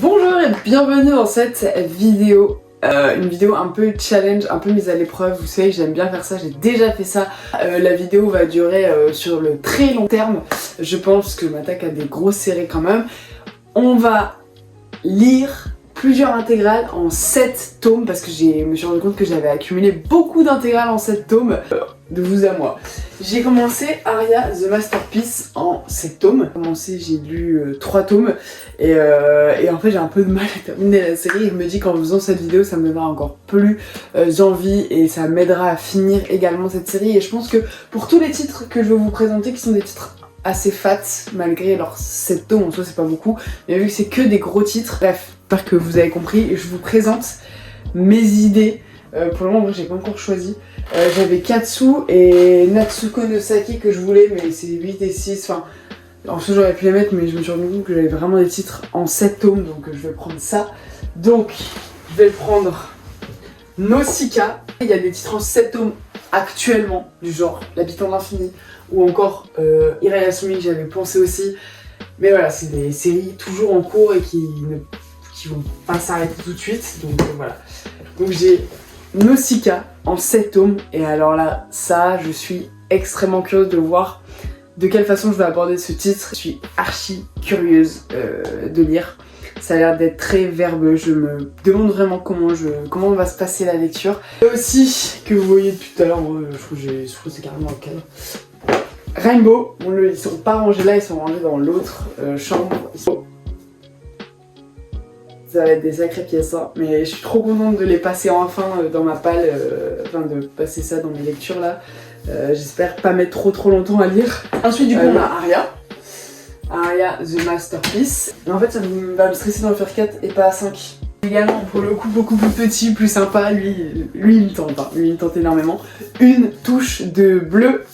Bonjour et bienvenue dans cette vidéo. Une vidéo un peu challenge, un peu mise à l'épreuve. Vous savez, j'aime bien faire ça, j'ai déjà fait ça. La vidéo va durer sur le très long terme. Je pense que je m'attaque à des grosses séries quand même. On va lire plusieurs intégrales en 7 tomes parce que je me suis rendu compte que j'avais accumulé beaucoup d'intégrales en 7 tomes. De vous à moi. J'ai commencé Aria The Masterpiece en 7 tomes. J'ai lu 3 tomes et en fait j'ai un peu de mal à terminer la série. Je me dis qu'en faisant cette vidéo ça me donnera encore plus envie et ça m'aidera à finir également cette série. Et je pense que pour tous les titres que je vais vous présenter, qui sont des titres assez fat malgré leurs 7 tomes, en soi c'est pas beaucoup, mais vu que c'est que des gros titres, bref, j'espère que vous avez compris. Je vous présente mes idées. Pour le moment, j'ai pas encore choisi. J'avais Katsu et Natsuko no Saki que je voulais, mais c'est 8 et 6. Enfin, en soi, j'aurais pu les mettre, mais je me suis rendu compte que j'avais vraiment des titres en 7 tomes, donc je vais prendre ça. Donc, je vais prendre Nausicaa. Il y a des titres en 7 tomes actuellement, du genre L'Habitant de l'Infini, ou encore Irayasumi, que j'avais pensé aussi. Mais voilà, c'est des séries toujours en cours et qui vont pas s'arrêter tout de suite, donc voilà. Donc j'ai Nausicaa en 7 tomes, et alors là, ça, je suis extrêmement curieuse de voir de quelle façon je vais aborder ce titre. Je suis archi curieuse de lire. Ça a l'air d'être très verbeux, je me demande vraiment comment va se passer la lecture. Et aussi, que vous voyez depuis tout à l'heure, je trouve que c'est carrément le cadre. Rainbow, ils sont pas rangés là, ils sont rangés dans l'autre chambre. Ça va être des sacrées pièces, hein. Mais je suis trop contente de les passer enfin dans ma palle, de passer ça dans mes lectures là. J'espère pas mettre trop longtemps à lire. Ensuite du coup on a Aria The Masterpiece. Mais en fait ça va me stresser d'en faire 4 et pas 5. Également pour le coup beaucoup plus petit, plus sympa, lui il me tente, hein. Lui il me tente énormément. Une touche de bleu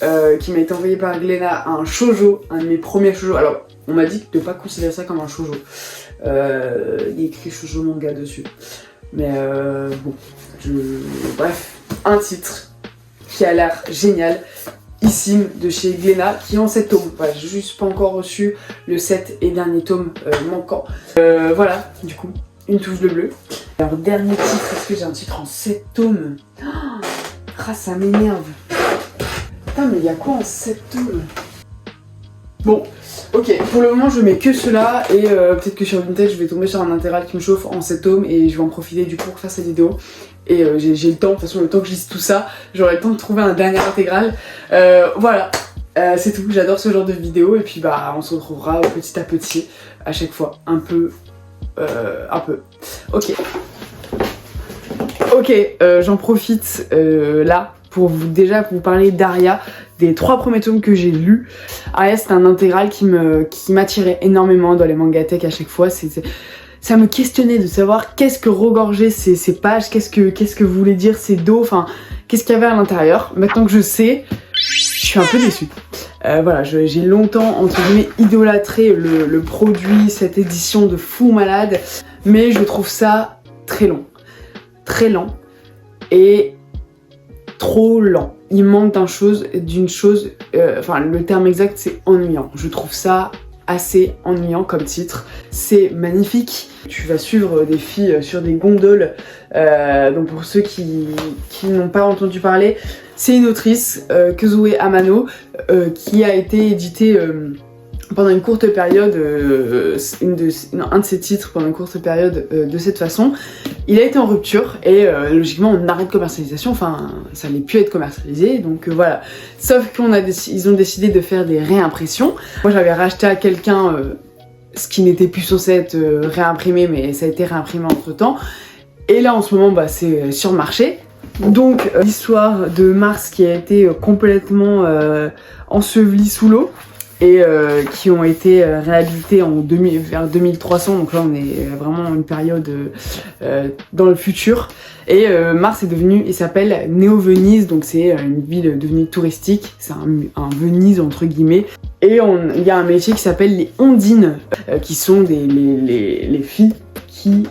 qui m'a été envoyée par Glénat, un shoujo, un de mes premiers shoujo. Alors on m'a dit de pas considérer ça comme un shoujo. Il est écrit shoujo manga dessus. Mais bon, bref, un titre qui a l'air génial. Issime de chez Glénat, qui est en 7 tomes. Voilà, j'ai juste pas encore reçu le 7 et dernier tome manquant. Voilà, du coup, une touche de bleu. Alors, dernier titre, est-ce que j'ai un titre en 7 tomes? Ah, ça m'énerve. Putain, mais il y a quoi en 7 tomes? Bon, ok, pour le moment je mets que cela et peut-être que sur Vintage je vais tomber sur un intégral qui me chauffe en 7 tomes et je vais en profiter du coup pour faire cette vidéo. Et j'ai le temps, de toute façon le temps que je lise tout ça, j'aurai le temps de trouver un dernier intégral. Voilà, c'est tout, j'adore ce genre de vidéo et puis bah on se retrouvera petit à petit à chaque fois, un peu. Ok. Ok, j'en profite là pour vous parler d'Aria, des 3 premiers tomes que j'ai lus. Aria c'est un intégral qui m'attirait énormément dans les mangatech à chaque fois. Ça me questionnait de savoir qu'est-ce que regorgeaient ces pages, qu'est-ce que voulaient dire ces dos, enfin qu'est-ce qu'il y avait à l'intérieur. Maintenant que je sais, je suis un peu déçue. Voilà, j'ai longtemps entre guillemets idolâtré le produit, cette édition de fou malade, mais je trouve ça très lent et trop lent. Il manque d'une chose, le terme exact c'est ennuyant. Je trouve ça assez ennuyant comme titre. C'est magnifique. Tu vas suivre des filles sur des gondoles. Donc pour ceux qui n'ont pas entendu parler, c'est une autrice, Kezue Amano, qui a été éditée pendant une courte période, un de ses titres pendant une courte période de cette façon. Il a été en rupture et logiquement on arrête de commercialisation, enfin ça n'allait plus être commercialisé, donc voilà. Sauf qu'ils ont décidé de faire des réimpressions. Moi j'avais racheté à quelqu'un ce qui n'était plus censé être réimprimé, mais ça a été réimprimé entre temps. Et là en ce moment c'est sur le marché. Donc l'histoire de Mars qui a été complètement ensevelie sous l'eau, et qui ont été réhabilités vers 2300, donc là on est vraiment une période dans le futur. Et Mars il s'appelle Néo-Venise, donc c'est une ville devenue touristique, c'est un Venise entre guillemets. Et il y a un métier qui s'appelle les ondines, qui sont les filles qui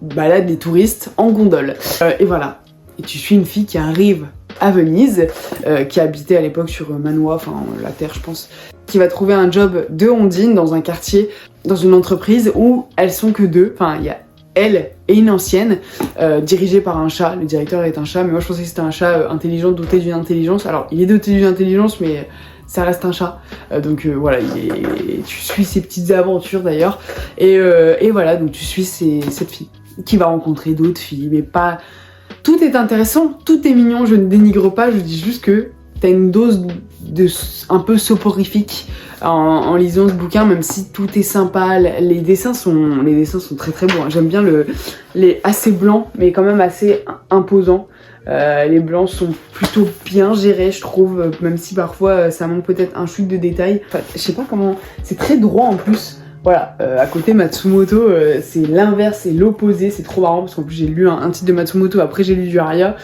baladent les touristes en gondole. Et voilà, et tu suis une fille qui arrive à Venise, qui habitait à l'époque sur Manoa, enfin la Terre je pense, qui va trouver un job de ondine dans un quartier dans une entreprise où elles sont que deux, enfin il y a elle et une ancienne, dirigée par un chat. Le directeur est un chat, mais moi je pensais que c'était un chat intelligent, doté d'une intelligence. Alors il est doté d'une intelligence, mais ça reste un chat. Donc voilà, tu suis ses petites aventures d'ailleurs. Et voilà, donc tu suis cette fille qui va rencontrer d'autres filles, mais pas... Tout est intéressant, tout est mignon, je ne dénigre pas, je dis juste que t'as une dose un peu soporifique en lisant ce bouquin, même si tout est sympa, les dessins sont très très beaux. J'aime bien les assez blancs, mais quand même assez imposants. Les blancs sont plutôt bien gérés, je trouve, même si parfois ça manque peut-être un chute de détails. Enfin, je sais pas comment, c'est très droit en plus. Voilà, à côté Matsumoto, c'est l'inverse, c'est l'opposé, c'est trop marrant parce qu'en plus j'ai lu un titre de Matsumoto, après j'ai lu du Aria,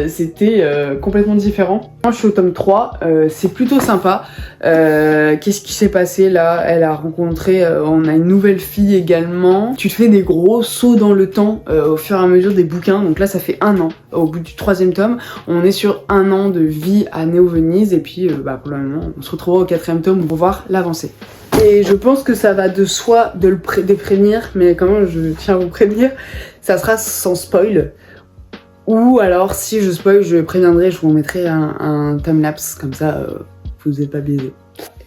c'était complètement différent. Moi je suis au tome 3, c'est plutôt sympa. Qu'est-ce qui s'est passé là? Elle a rencontré, on a une nouvelle fille également. Tu te fais des gros sauts dans le temps au fur et à mesure des bouquins, donc là ça fait 1 an, au bout du 3e tome, on est sur 1 an de vie à Néo-Venise et puis pour le moment on se retrouvera au 4e tome pour voir l'avancée. Et je pense que ça va de soi de prévenir, mais quand même je tiens à vous prévenir, ça sera sans spoil. Ou alors si je spoil, je préviendrai, je vous mettrai un timelapse, comme ça vous n'êtes pas biaisés.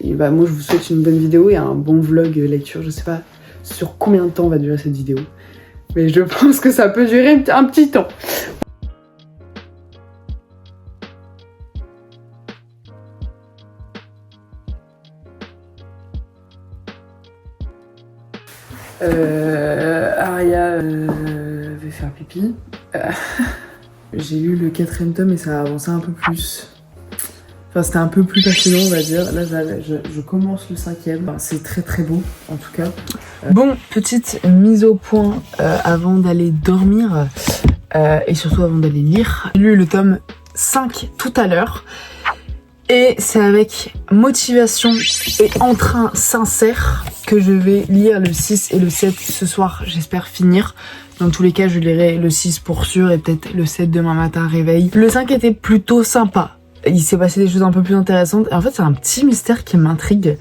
Et bah moi je vous souhaite une bonne vidéo et un bon vlog lecture, je sais pas sur combien de temps va durer cette vidéo. Mais je pense que ça peut durer un petit temps. Aria va faire pipi. J'ai lu le 4e tome et ça a avancé un peu plus. Enfin, c'était un peu plus passionnant, on va dire. Là, je commence le 5e. Enfin, c'est très très beau, en tout cas. Bon, petite mise au point avant d'aller dormir et surtout avant d'aller lire. J'ai lu le tome 5 tout à l'heure. Et c'est avec motivation et entrain sincère que je vais lire le 6 et le 7 ce soir, j'espère finir. Dans tous les cas, je lirai le 6 pour sûr et peut-être le 7 demain matin, réveil. Le 5 était plutôt sympa. Il s'est passé des choses un peu plus intéressantes. Et en fait, c'est un petit mystère qui m'intrigue.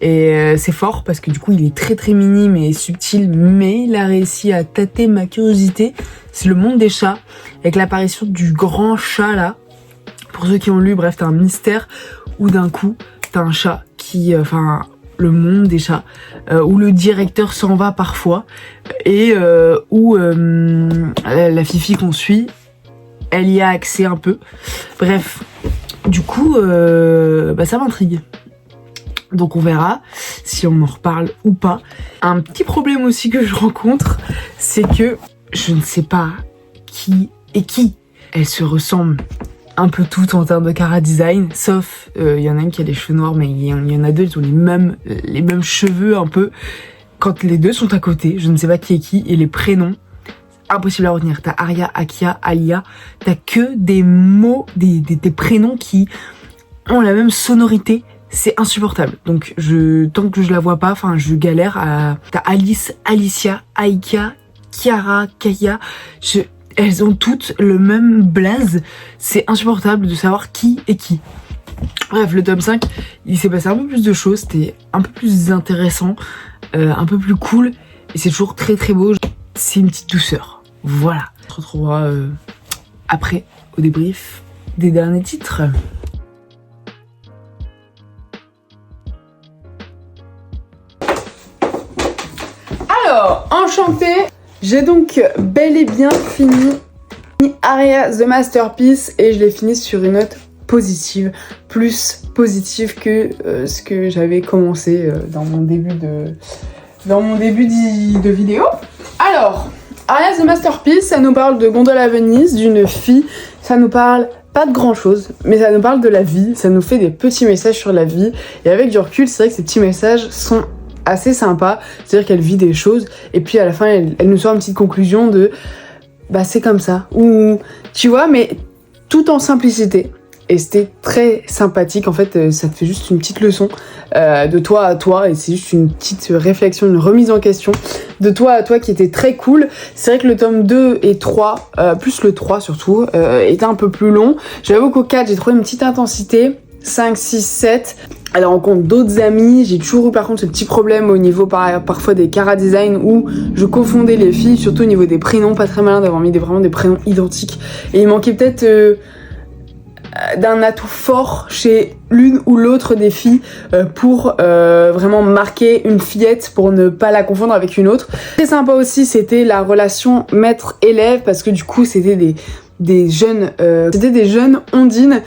Et c'est fort parce que du coup, il est très très minime et subtil, mais il a réussi à tâter ma curiosité. C'est le monde des chats, avec l'apparition du grand chat là. Pour ceux qui ont lu, bref, t'as un mystère où d'un coup, t'as un chat qui... le monde des chats, où le directeur s'en va parfois, et où la fifi qu'on suit, elle y a accès un peu. Bref, du coup, ça m'intrigue. Donc on verra si on en reparle ou pas. Un petit problème aussi que je rencontre, c'est que je ne sais pas qui est qui. Elles se ressemblent un peu toutes en termes de chara design, sauf il y en a une qui a les cheveux noirs, mais il y en a deux, ils ont les mêmes cheveux un peu. Quand les deux sont à côté, je ne sais pas qui est qui, et les prénoms, impossible à retenir. T'as Aria, Akia, Alia, t'as que des mots, des prénoms qui ont la même sonorité, c'est insupportable. Donc tant que je la vois pas, je galère à... T'as Alice, Alicia, Aika, Kiara, Kaya, elles ont toutes le même blaze, c'est insupportable de savoir qui est qui. Bref, le tome 5, il s'est passé un peu plus de choses, c'était un peu plus intéressant, un peu plus cool, et c'est toujours très très beau. C'est une petite douceur, voilà. On se retrouvera après, au débrief des derniers titres. Alors, enchantée. J'ai donc bel et bien fini Aria The Masterpiece et je l'ai fini sur une note positive, plus positive que ce que j'avais commencé dans mon début de vidéo. Alors, Aria The Masterpiece, ça nous parle de Gondole à Venise, d'une fille, ça nous parle pas de grand chose, mais ça nous parle de la vie, ça nous fait des petits messages sur la vie et avec du recul, c'est vrai que ces petits messages sont assez sympa, c'est-à-dire qu'elle vit des choses et puis à la fin elle nous sort une petite conclusion de c'est comme ça, ou tu vois, mais tout en simplicité et c'était très sympathique. En fait ça te fait juste une petite leçon de toi à toi et c'est juste une petite réflexion, une remise en question de toi à toi qui était très cool. C'est vrai que le tome 2 et 3, plus le 3 surtout, était un peu plus long. J'avoue qu'au 4 j'ai trouvé une petite intensité, 5, 6, 7 Elle rencontre d'autres amis. J'ai toujours eu par contre ce petit problème au niveau parfois des chara design où je confondais les filles, surtout au niveau des prénoms, pas très malin d'avoir mis vraiment des prénoms identiques. Et il manquait peut-être d'un atout fort chez l'une ou l'autre des filles pour vraiment marquer une fillette pour ne pas la confondre avec une autre. Très sympa aussi, c'était la relation maître-élève parce que du coup c'était des jeunes ondines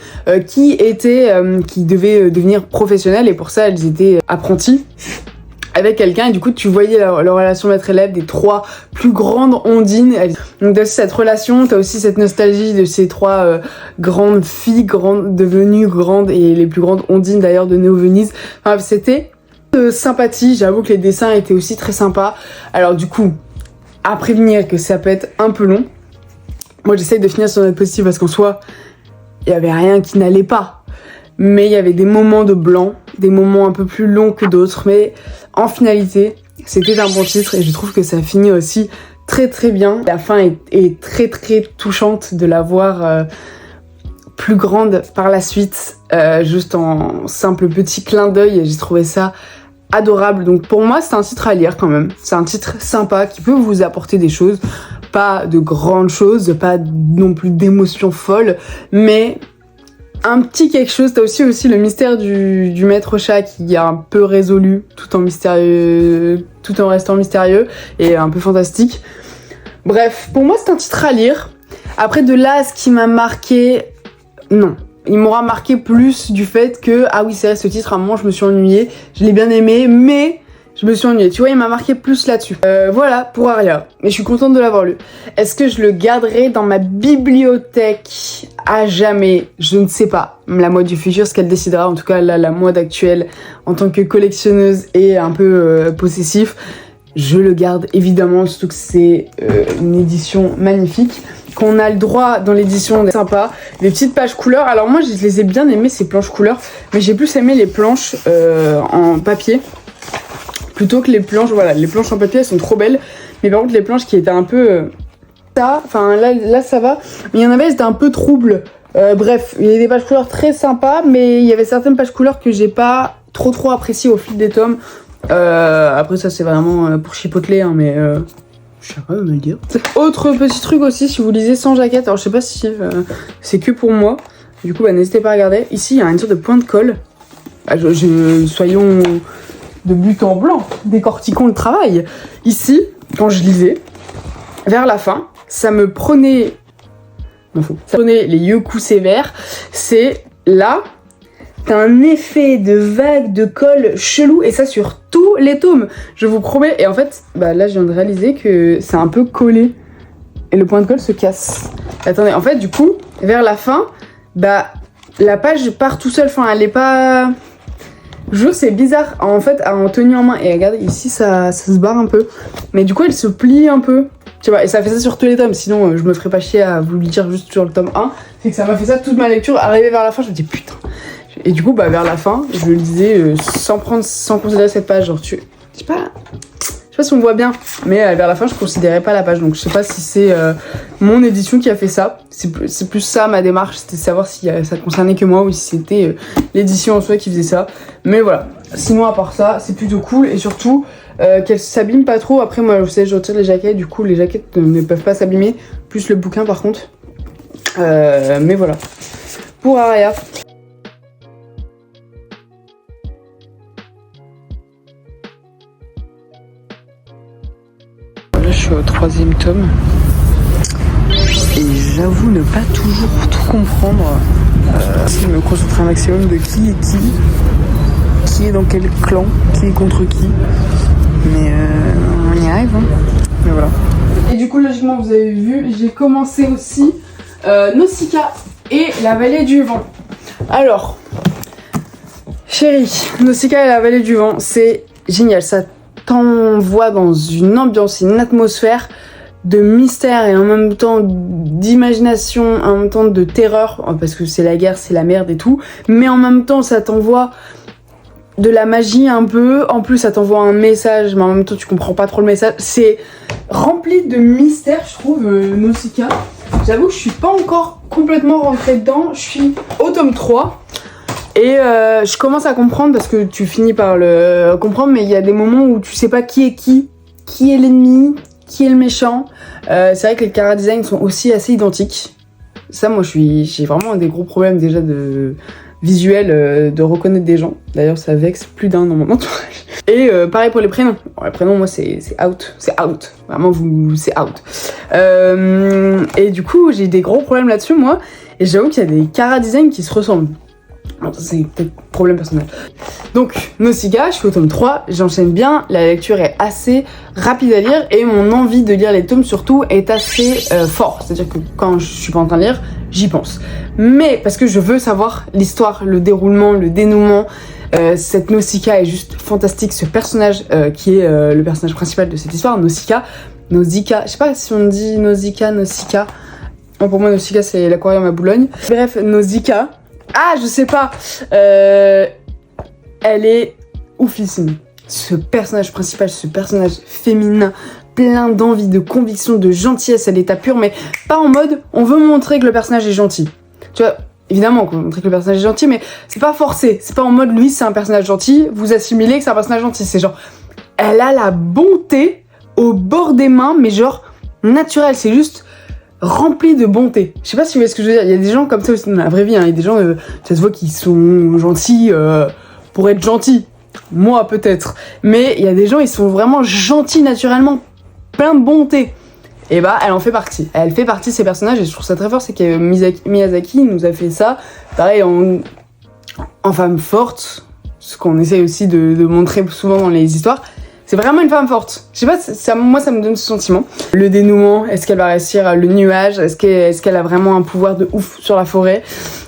qui devaient devenir professionnelles et pour ça elles étaient apprenties avec quelqu'un et du coup tu voyais leur relation maître-élève des 3 plus grandes ondines. Donc t'as aussi cette relation, t'as aussi cette nostalgie de ces 3 grandes filles devenues grandes et les plus grandes ondines d'ailleurs de Néo-Venise. Enfin, c'était sympathie, j'avoue que les dessins étaient aussi très sympas. Alors du coup, à prévenir que ça peut être un peu long. Moi j'essaye de finir sur une note positive parce qu'en soi, il y avait rien qui n'allait pas. Mais il y avait des moments de blanc, des moments un peu plus longs que d'autres. Mais en finalité, c'était un bon titre et je trouve que ça finit aussi très très bien. La fin est très très touchante de la voir plus grande par la suite, juste en simple petit clin d'œil. J'ai trouvé ça adorable. Donc pour moi, c'est un titre à lire quand même. C'est un titre sympa qui peut vous apporter des choses. Pas de grandes choses, pas non plus d'émotions folles, mais un petit quelque chose. T'as aussi le mystère du maître chat qui est un peu résolu tout en restant mystérieux et un peu fantastique. Bref, pour moi c'est un titre à lire. Après de là, ce qui m'a marqué, non. Il m'aura marqué plus du fait que, ah oui c'est vrai, ce titre à un moment je me suis ennuyée, je l'ai bien aimé, mais je me suis ennuyée. Tu vois, il m'a marqué plus là-dessus. Voilà pour Aria. Mais je suis contente de l'avoir lu. Est-ce que je le garderai dans ma bibliothèque à jamais? Je ne sais pas. La mode du futur, ce qu'elle décidera. En tout cas, là, la mode actuelle, en tant que collectionneuse et un peu possessif, je le garde évidemment. Surtout que c'est une édition magnifique. Qu'on a le droit dans l'édition sympa. Les petites pages couleurs. Alors moi, je les ai bien aimées, ces planches couleurs. Mais j'ai plus aimé les planches en papier. Plutôt que les planches, voilà, les planches en papier elles sont trop belles, mais par contre les planches qui étaient un peu enfin là ça va, mais il y en avait elles étaient un peu troubles. Bref, il y a des pages couleurs très sympas, mais il y avait certaines pages couleurs que j'ai pas trop appréciées au fil des tomes. Après ça c'est vraiment pour chipoteler, hein, mais je sais pas me le dire. Autre petit truc aussi, si vous lisez sans jaquette, alors je sais pas si c'est que pour moi, du coup bah n'hésitez pas à regarder. Ici il y a une sorte de point de colle. Soyons de but en blanc, décortiquons le travail. Ici, quand je lisais, vers la fin, ça prenait les yeux coups sévères. C'est là, t'as un effet de vague de colle chelou, et ça sur tous les tomes, je vous promets. Et en fait, bah là, je viens de réaliser que c'est un peu collé, et le point de colle se casse. Attendez, en fait, du coup, vers la fin, bah la page part tout seul. Enfin, elle est pas... Je jure, c'est bizarre en fait en tenue en main. Et regardez, ici ça se barre un peu. Mais du coup, elle se plie un peu. Tu vois, et ça fait ça sur tous les tomes. Sinon, je me ferais pas chier à vous le dire juste sur le tome 1. C'est que ça m'a fait ça toute ma lecture. Arrivé vers la fin, je me dis putain. Et du coup, bah vers la fin, je le disais sans considérer cette page. Genre, je sais pas si on voit bien, mais vers la fin je considérais pas la page, donc je sais pas si c'est mon édition qui a fait ça. C'est plus ça ma démarche, c'était de savoir si ça concernait que moi ou si c'était l'édition en soi qui faisait ça. Mais voilà, sinon à part ça, c'est plutôt cool, et surtout qu'elle s'abîme pas trop. Après moi vous savez, je retire les jaquettes, du coup les jaquettes ne peuvent pas s'abîmer, plus le bouquin par contre. Mais voilà, pour Aria. Je suis au 3e tome et j'avoue ne pas toujours tout comprendre. J'essaie de me concentrer un maximum de qui est qui est dans quel clan, qui est contre qui. Mais on y arrive, hein. Mais voilà. Et du coup logiquement vous avez vu, j'ai commencé aussi Nausicaa et la vallée du vent. Alors, chérie, Nausicaa et la vallée du vent, c'est génial, ça t'envoie dans une ambiance, une atmosphère de mystère et en même temps d'imagination, en même temps de terreur, parce que c'est la guerre, c'est la merde et tout, mais en même temps ça t'envoie de la magie un peu, en plus ça t'envoie un message, mais en même temps tu comprends pas trop le message. C'est rempli de mystère, je trouve, Nausicaa. J'avoue que je suis pas encore complètement rentrée dedans, je suis au tome 3. Et je commence à comprendre parce que tu finis par le comprendre, mais il y a des moments où tu sais pas qui est l'ennemi, qui est le méchant. C'est vrai que les chara designs sont aussi assez identiques. Ça, moi, j'ai vraiment des gros problèmes déjà de visuel, de reconnaître des gens. D'ailleurs, ça vexe plus d'un dans mon entourage. Et pareil pour les prénoms. Bon, les prénoms, moi, c'est out. C'est out. Vraiment, c'est out. Et du coup, j'ai des gros problèmes là-dessus, moi. Et j'avoue qu'il y a des chara designs qui se ressemblent. Alors, c'est peut-être problème personnel. Donc, Nausicaa, je suis au tome 3, j'enchaîne bien, la lecture est assez rapide à lire et mon envie de lire les tomes surtout est assez fort. C'est-à-dire que quand je suis pas en train de lire, j'y pense. Mais parce que je veux savoir l'histoire, le déroulement, le dénouement. Cette Nausicaa est juste fantastique, ce personnage qui est le personnage principal de cette histoire, Nausicaa, je sais pas si on dit Nausicaa. Bon, pour moi, Nausicaa, c'est l'aquarium à Boulogne. Bref, Nausicaa. Ah, je sais pas. Elle est oufissime. Ce personnage principal, ce personnage féminin, plein d'envie, de conviction, de gentillesse à l'état pur, mais pas en mode on veut montrer que le personnage est gentil. Tu vois, évidemment qu'on veut montrer que le personnage est gentil, mais c'est pas forcé. C'est pas en mode lui c'est un personnage gentil, vous assimilez que c'est un personnage gentil. C'est genre, elle a la bonté au bord des mains, mais genre naturelle. C'est juste rempli de bonté. Je sais pas si vous voyez ce que je veux dire. Il y a des gens comme ça aussi dans la vraie vie. Hein. Il y a des gens, ça se voit qu'ils sont gentils pour être gentils. Moi peut-être. Mais il y a des gens, ils sont vraiment gentils naturellement, plein de bonté. Et bah, elle en fait partie. Elle fait partie de ces personnages et je trouve ça très fort. C'est que Miyazaki nous a fait ça. Pareil, en femme forte. Ce qu'on essaye aussi de montrer souvent dans les histoires. C'est vraiment une femme forte. Je sais pas, moi ça me donne ce sentiment. Le dénouement, est-ce qu'elle va réussir le nuage? Est-ce qu'elle a vraiment un pouvoir de ouf sur la forêt?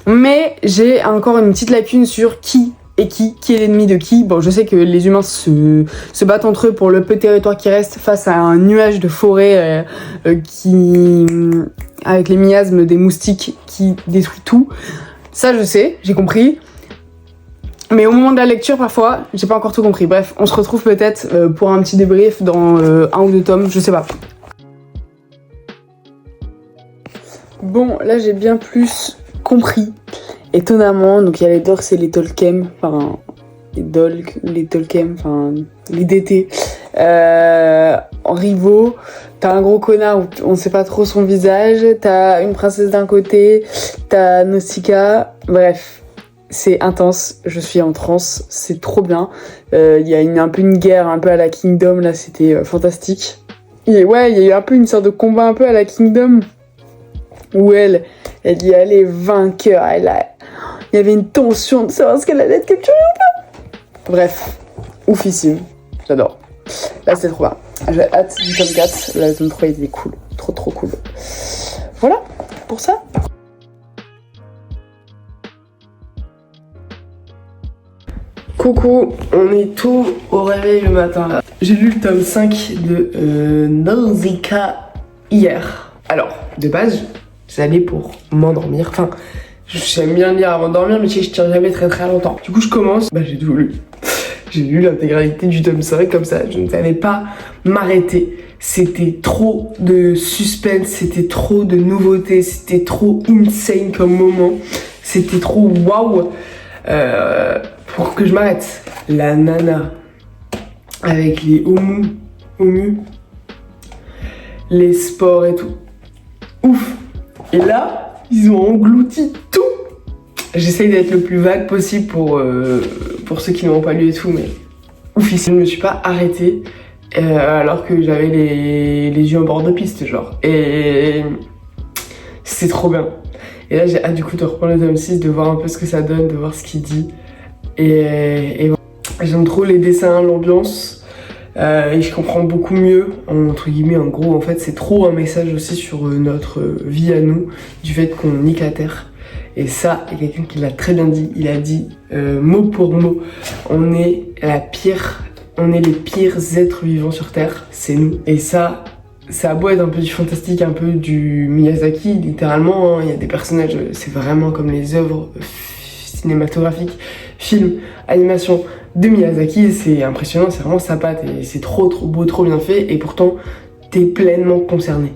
Mais j'ai encore une petite lacune sur qui est l'ennemi de qui. Bon, je sais que les humains se battent entre eux pour le peu de territoire qui reste face à un nuage de forêt qui avec les miasmes des moustiques qui détruit tout. Ça je sais, j'ai compris. Mais au moment de la lecture, parfois, j'ai pas encore tout compris. Bref, on se retrouve peut-être pour un petit débrief dans 1 ou 2 tomes, je sais pas. Bon, là j'ai bien plus compris. Étonnamment, donc il y a les Dorks et les Tolkien, enfin les Tolkien, enfin les DT. En rivaux, t'as un gros connard où on sait pas trop son visage, t'as une princesse d'un côté, t'as Nausicaa, bref. C'est intense, je suis en transe, c'est trop bien. Il y a un peu une guerre, un peu à la Kingdom, là c'était fantastique. Et ouais, il y a eu un peu une sorte de combat un peu à la Kingdom, où elle y allait vainqueur, il y avait une tension de savoir ce qu'elle allait être capturée ou pas. Bref, oufissime, j'adore. Là c'était trop bien. J'ai hâte du tome 4, le tome 3 il était cool, trop cool. Voilà, pour ça. Coucou, on est tout au réveil le matin là. J'ai lu le tome 5 de Nausicaa hier. Alors, de base, j'allais pour m'endormir. Enfin, j'aime bien lire avant de dormir, mais je tiens jamais très longtemps. Du coup, je commence. J'ai tout lu. J'ai lu l'intégralité du tome 5 comme ça. Je ne savais pas m'arrêter. C'était trop de suspense, c'était trop de nouveautés, c'était trop insane comme moment. C'était trop waouh. Pour que je m'arrête. La nana avec les homus, les sports et tout. Ouf. Et là, ils ont englouti tout. J'essaye d'être le plus vague possible pour ceux qui n'ont pas lu et tout, mais ouf, je ne me suis pas arrêtée alors que j'avais les yeux en bord de piste, genre. Et c'est trop bien. Et là, j'ai hâte du coup de reprendre le tome 6, de voir un peu ce que ça donne, de voir ce qu'il dit. Et j'aime trop les dessins, l'ambiance. Et je comprends beaucoup mieux, entre guillemets, en gros, en fait, c'est trop un message aussi sur notre vie à nous, du fait qu'on nique la terre. Et ça, il y a quelqu'un qui l'a très bien dit, il a dit mot pour mot, on est les pires êtres vivants sur terre, c'est nous. Et ça a beau être un peu du fantastique, un peu du Miyazaki, littéralement, hein, il y a des personnages, c'est vraiment comme les œuvres cinématographiques, films, animation de Miyazaki, c'est impressionnant, c'est vraiment sa patte et c'est trop beau, trop bien fait et pourtant t'es pleinement concerné.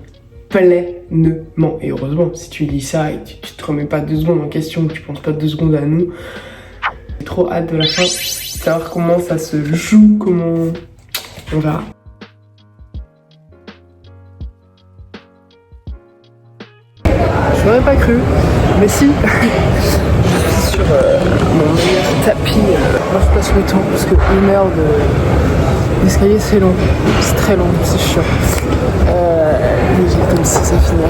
Pleinement. Et heureusement, si tu lis ça et que tu te remets pas 2 secondes en question, que tu penses pas 2 secondes à nous, J'ai trop hâte de la fin, savoir comment ça se joue, comment... On verra. Je n'aurais pas cru, mais si. Je suis sur mon meilleur tapis, moi je passe le temps parce que 1 heure d'escalier c'est long, c'est très long, c'est chiant. Mais j'ai comme si ça finir.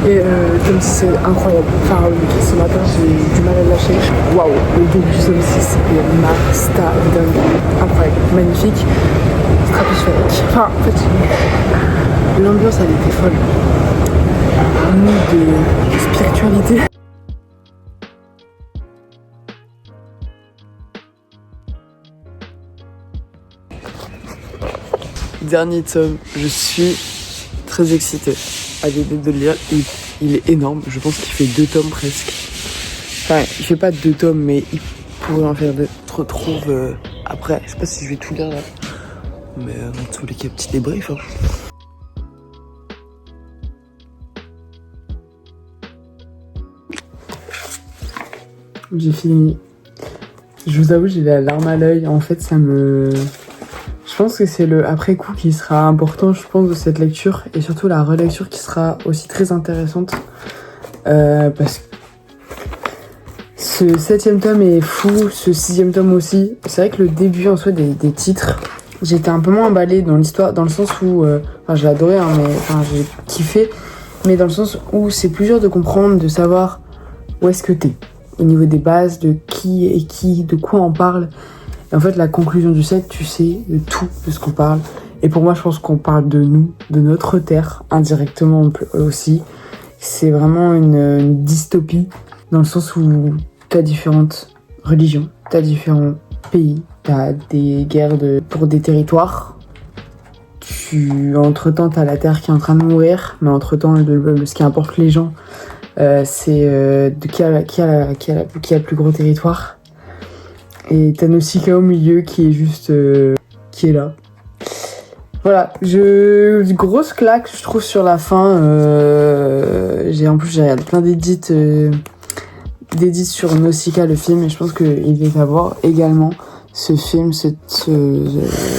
Et comme si c'est incroyable. Enfin, ce matin j'ai eu du mal à le lâcher. Waouh, le début du Tome 6 c'était ma star dingue. Incroyable, magnifique, stratosphérique. Enfin, en fait, l'ambiance elle était folle. Un mood de spiritualité. Dernier tome, je suis très excitée à l'idée de le lire. Il est énorme, je pense qu'il fait 2 tomes presque. Enfin, il fait pas 2 tomes, mais il pourrait en faire 2. Je retrouve après, je sais pas si je vais tout lire là. Mais dans tous les cas, petit débrief. Hein. J'ai fini. Je vous avoue, j'ai la larme à l'œil. En fait, ça me... Je pense que c'est le après-coup qui sera important, je pense, de cette lecture. Et surtout la relecture qui sera aussi très intéressante. Parce que ce 7e tome est fou, ce 6e tome aussi. C'est vrai que le début en soi des titres, j'étais un peu moins emballée dans l'histoire, dans le sens où... Enfin, j'ai adoré, hein, mais enfin, j'ai kiffé. Mais dans le sens où c'est plus dur de comprendre, de savoir où est-ce que t'es. Au niveau des bases, de qui est qui, de quoi on parle. Et en fait, la conclusion du set, tu sais de tout de ce qu'on parle. Et pour moi, je pense qu'on parle de nous, de notre terre, indirectement aussi. C'est vraiment une dystopie, dans le sens où t'as différentes religions, t'as différents pays, t'as des guerres pour des territoires. Entre-temps, t'as la terre qui est en train de mourir, mais entre-temps, ce qui importe les gens, c'est de qui a le plus gros territoire. Et t'as Nausicaa au milieu qui est juste qui est là. Voilà, grosse claque je trouve sur la fin. J'ai regardé plein d'édits sur Nausicaa le film, et je pense qu'il va avoir également ce film,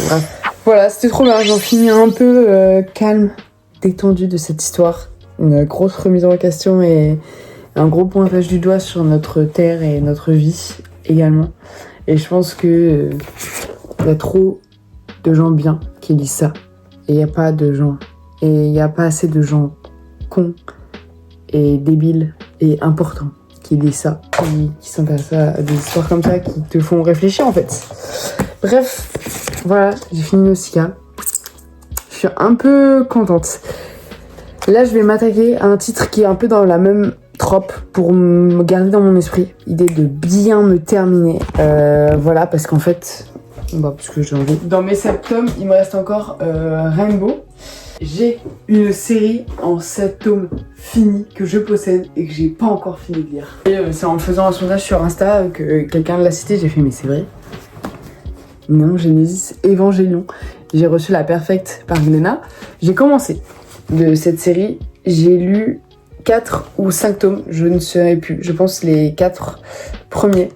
bref. Voilà, c'était trop bien, j'en finis un peu calme, détendu de cette histoire. Une grosse remise en question et un gros pointage du doigt sur notre terre et notre vie également. Et je pense que y a trop de gens bien qui lisent ça. Et il n'y a pas de gens. Et il n'y a pas assez de gens cons et débiles et importants qui lisent ça. Qui s'intéressent à des histoires comme ça, qui te font réfléchir en fait. Bref, voilà, j'ai fini Nausicaa. Je suis un peu contente. Là, je vais m'attaquer à un titre qui est un peu dans la même trope pour me garder dans mon esprit. Idée de bien me terminer. Voilà, parce qu'en fait, parce que j'ai envie. Dans mes 7 tomes, il me reste encore Rainbow. J'ai une série en 7 tomes finie que je possède et que j'ai pas encore fini de lire. Et c'est en faisant un sondage sur Insta que quelqu'un l'a cité, j'ai fait mais c'est vrai. Non, Genesis Evangelion. J'ai reçu la Perfecte par Glénat. J'ai commencé de cette série, j'ai lu 4 ou 5 tomes, je ne saurais plus, je pense les 4 premiers.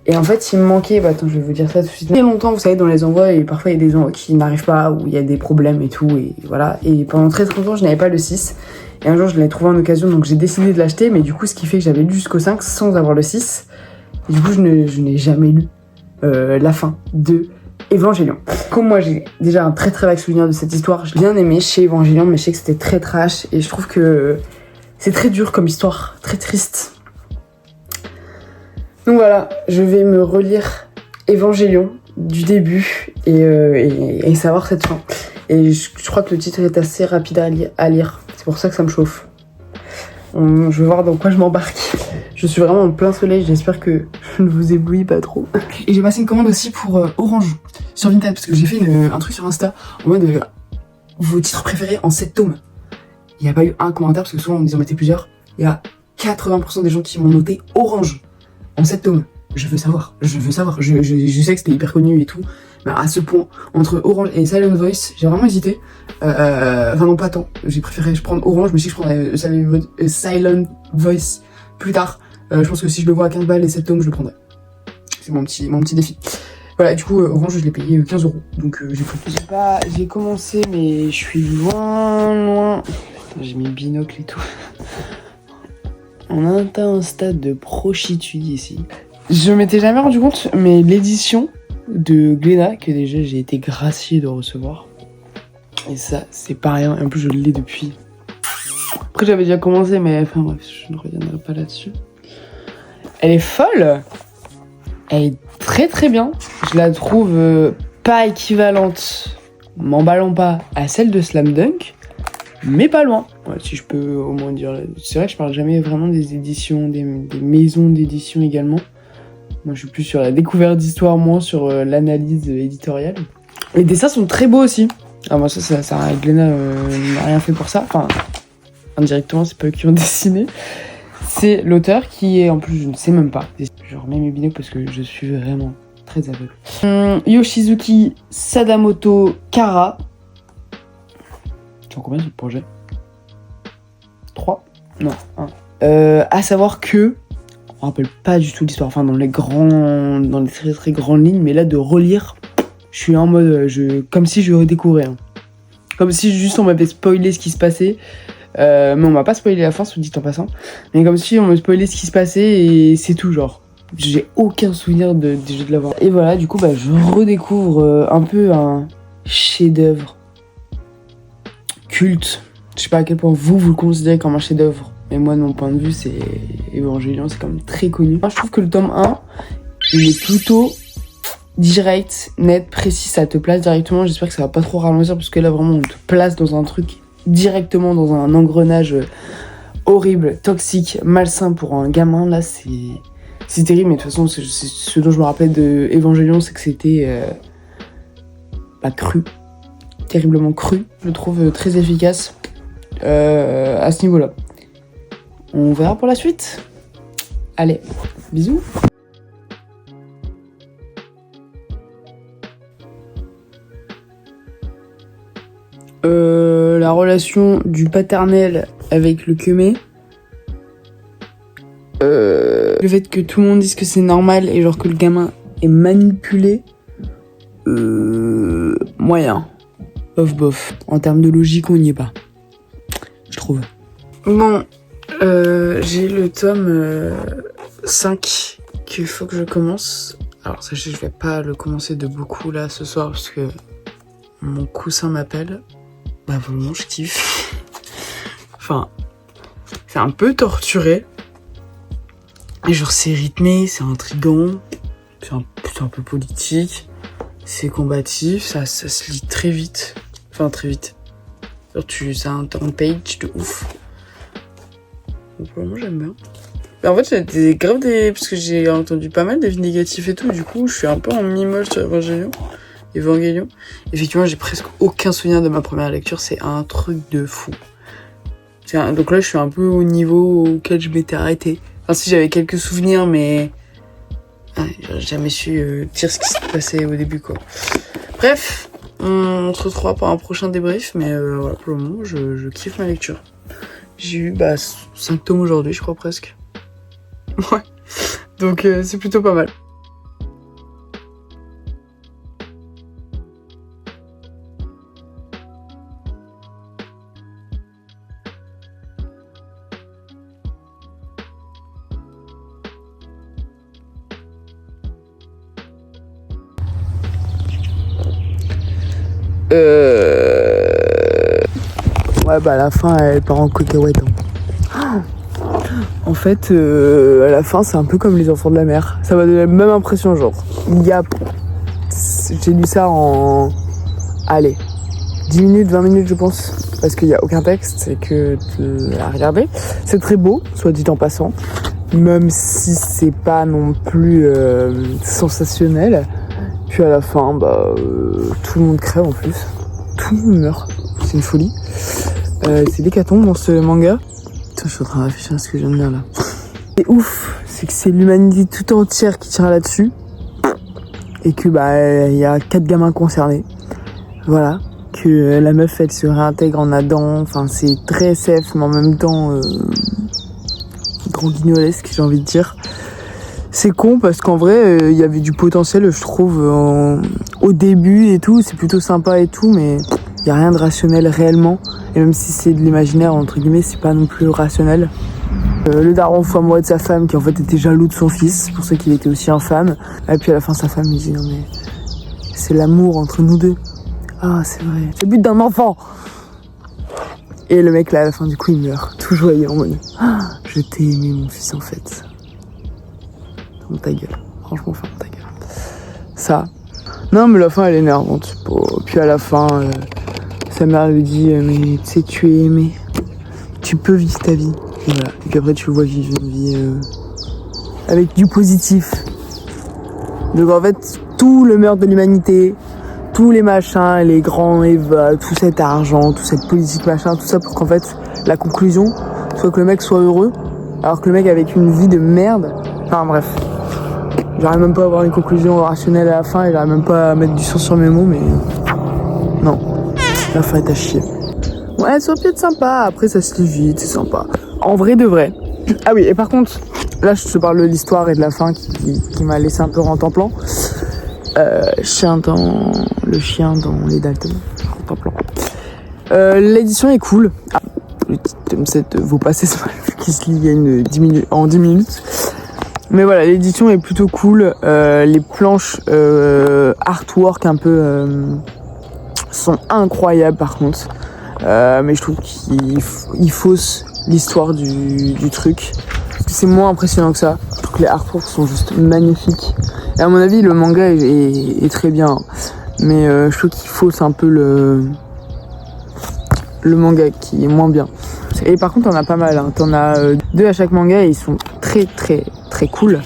Et en fait, il me manquait, attends, je vais vous dire ça tout de suite. Très longtemps, vous savez, dans les envois, et parfois il y a des envois qui n'arrivent pas, où il y a des problèmes et tout, et voilà. Et pendant très longtemps, je n'avais pas le 6. Et un jour, je l'ai trouvé en occasion, donc j'ai décidé de l'acheter, mais du coup, ce qui fait que j'avais lu jusqu'au 5 sans avoir le 6. Et du coup, je n'ai jamais lu la fin de Evangelion. Comme moi, j'ai déjà un très vague souvenir de cette histoire. J'ai bien aimé chez Evangelion, mais je sais que c'était très trash, et je trouve que c'est très dur comme histoire, très triste. Donc voilà, je vais me relire Evangelion du début et savoir cette fin. Et je crois que le titre est assez rapide à lire. C'est pour ça que ça me chauffe. Je vais voir dans quoi je m'embarque. Je suis vraiment en plein soleil, j'espère que je ne vous éblouis pas trop. Et j'ai passé une commande aussi pour Orange sur Vinted, parce que j'ai fait un truc sur Insta en mode vos titres préférés en 7 tomes. Il n'y a pas eu un commentaire, parce que souvent on nous en mettait plusieurs. Il y a 80% des gens qui m'ont noté Orange en 7 tomes. Je veux savoir. Je sais que c'était hyper connu et tout, mais à ce point, entre Orange et Silent Voice, j'ai vraiment hésité. Enfin non, pas tant. J'ai préféré prendre Orange, mais si je prendrais Silent Voice plus tard, je pense que si je le vois à 15 balles les 7 tomes, je le prendrais. c'est mon petit défi. Voilà, du coup, Orange, je l'ai payé 15 €. Donc, j'ai pris. J'ai commencé, mais je suis loin. Putain, j'ai mis le binocle et tout. On a atteint un stade de prochitude ici. Je m'étais jamais rendu compte, mais l'édition de Glénat, que déjà j'ai été gracié de recevoir. Et ça, c'est pas rien. Et en plus, je l'ai depuis. Après, j'avais déjà commencé, mais enfin bref, je ne reviendrai pas là-dessus. Elle est folle. Elle est très très bien. Je la trouve pas équivalente, m'emballant pas, à celle de Slam Dunk, mais pas loin. Ouais, si je peux au moins dire. C'est vrai que je parle jamais vraiment des éditions, des maisons d'édition également. Moi, je suis plus sur la découverte d'histoire, moins sur l'analyse éditoriale. Les dessins sont très beaux aussi. Ah, moi, ça Glénat n'a rien fait pour ça. Enfin, indirectement, c'est pas eux qui ont dessiné. C'est l'auteur qui est, en plus, je ne sais même pas. Je remets mes binocles parce que je suis vraiment très aveugle. Yoshizuki Sadamoto Kara. Tu en combien ce projet 3 Non, 1. À savoir que, on rappelle pas du tout l'histoire, enfin dans les très très grandes lignes, mais là de relire, je suis en mode, comme si je redécouvrais. Hein. Comme si juste on m'avait spoilé ce qui se passait. Mais on m'a pas spoilé la fin, soit dit en passant. Mais comme si on me spoilait ce qui se passait et c'est tout, genre. J'ai aucun souvenir déjà de l'avoir. Et voilà, du coup, je redécouvre un peu un chef-d'œuvre culte. Je sais pas à quel point vous le considérez comme un chef-d'œuvre. Mais moi, de mon point de vue, c'est Evangelion, c'est quand même très connu. Moi, je trouve que le tome 1, il est plutôt direct, net, précis, ça te place directement. J'espère que ça va pas trop ralentir parce que là, vraiment, on te place dans un truc directement dans un engrenage horrible, toxique, malsain pour un gamin. Là, c'est terrible, mais de toute façon, c'est ce dont je me rappelle de Evangelion, c'est que c'était cru, terriblement cru. Je le trouve très efficace à ce niveau-là. On verra pour la suite. Allez, bisous. La relation du paternel avec le Kyomé. Le fait que tout le monde dise que c'est normal et genre que le gamin est manipulé. Moyen. Bof. En termes de logique, on n'y est pas. Je trouve. Bon, j'ai le tome 5 qu'il faut que je commence. Alors sachez, je vais pas le commencer de beaucoup là ce soir parce que mon coussin m'appelle. Vraiment, je kiffe. Enfin, c'est un peu torturé. Et genre, c'est rythmé, c'est intriguant. C'est un peu politique. C'est combatif, ça se lit très vite. Enfin, très vite. Genre, c'est un page de ouf. Donc, vraiment, j'aime bien. Mais en fait, j'ai grave parce que j'ai entendu pas mal d'avis négatifs et tout. Du coup, je suis un peu en mi-molle sur Evangelion. Effectivement, j'ai presque aucun souvenir de ma première lecture, c'est un truc de fou. Donc là, je suis un peu au niveau auquel je m'étais arrêtée. Enfin, si j'avais quelques souvenirs, mais j'aurais jamais su dire ce qui s'est passé au début, quoi. Bref, on se retrouvera pour un prochain débrief, mais voilà, pour le moment, je kiffe ma lecture. J'ai eu 5 tomes aujourd'hui, je crois presque. Ouais, donc c'est plutôt pas mal. Ouais, à la fin, elle part en cacahuète. Hein. En fait, à la fin, c'est un peu comme les enfants de la mer. Ça m'a donné la même impression, genre. J'ai lu ça en... Allez, 10 minutes, 20 minutes, je pense. Parce qu'il n'y a aucun texte, c'est que à regarder. C'est très beau, soit dit en passant. Même si c'est pas non plus sensationnel. Puis à la fin, tout le monde crève en plus. Tout le monde meurt. C'est une folie. C'est l'hécatombe dans ce manga. Putain, je suis en train de réfléchir à ce que je viens de dire là. C'est ouf, c'est que c'est l'humanité tout entière qui tient là-dessus. Et que y a 4 gamins concernés. Voilà. Que la meuf elle se réintègre en Adam. Enfin, c'est très SF, mais en même temps grand guignolesque, j'ai envie de dire. C'est con parce qu'en vrai, il y avait du potentiel, je trouve, au début et tout. C'est plutôt sympa et tout, mais il y a rien de rationnel réellement. Et même si c'est de l'imaginaire, entre guillemets, c'est pas non plus rationnel. Le daron fou amoureux de sa femme qui en fait était jaloux de son fils, c'est pour ça qu'il était aussi infâme. Et puis à la fin, sa femme lui dit non mais c'est l'amour entre nous deux. Ah c'est vrai, c'est le but d'un enfant. Et le mec là à la fin du coup il meurt, tout joyeux en mode je t'ai aimé mon fils en fait. Ferme ta gueule, franchement ferme ta gueule. Ça. Non mais la fin elle est énervante. Puis à la fin, sa mère lui dit mais tu sais tu es aimé, tu peux vivre ta vie. Et voilà. Et puis après tu le vois vivre une vie avec du positif. Donc en fait tout le meurtre de l'humanité, tous les machins, les grands Eva, tout cet argent, toute cette politique machin, tout ça pour qu'en fait la conclusion soit que le mec soit heureux, alors que le mec avec une vie de merde. Enfin bref, j'arrive même pas à avoir une conclusion rationnelle à la fin et j'arrive même pas à mettre du sens sur mes mots, mais non, la fin est à chier. Ouais, ça peut être sympa, après ça se lit vite, c'est sympa. En vrai de vrai. Ah oui, et par contre, là je te parle de l'histoire et de la fin qui m'a laissé un peu rentemplant. Le chien dans les Dalton. Rentemplant. L'édition est cool. Ah, le tome 7 vaut pas ses mal qui se lit en 10 minutes. Mais voilà, l'édition est plutôt cool. Les planches artwork un peu sont incroyables par contre. Mais je trouve qu'il fausse l'histoire du truc. Parce que c'est moins impressionnant que ça. Je trouve que les artworks sont juste magnifiques. Et à mon avis, le manga est très bien. Mais je trouve qu'il fausse un peu le manga qui est moins bien. Et par contre, t'en as pas mal. Hein. T'en as 2 à chaque manga et ils sont très très très cool.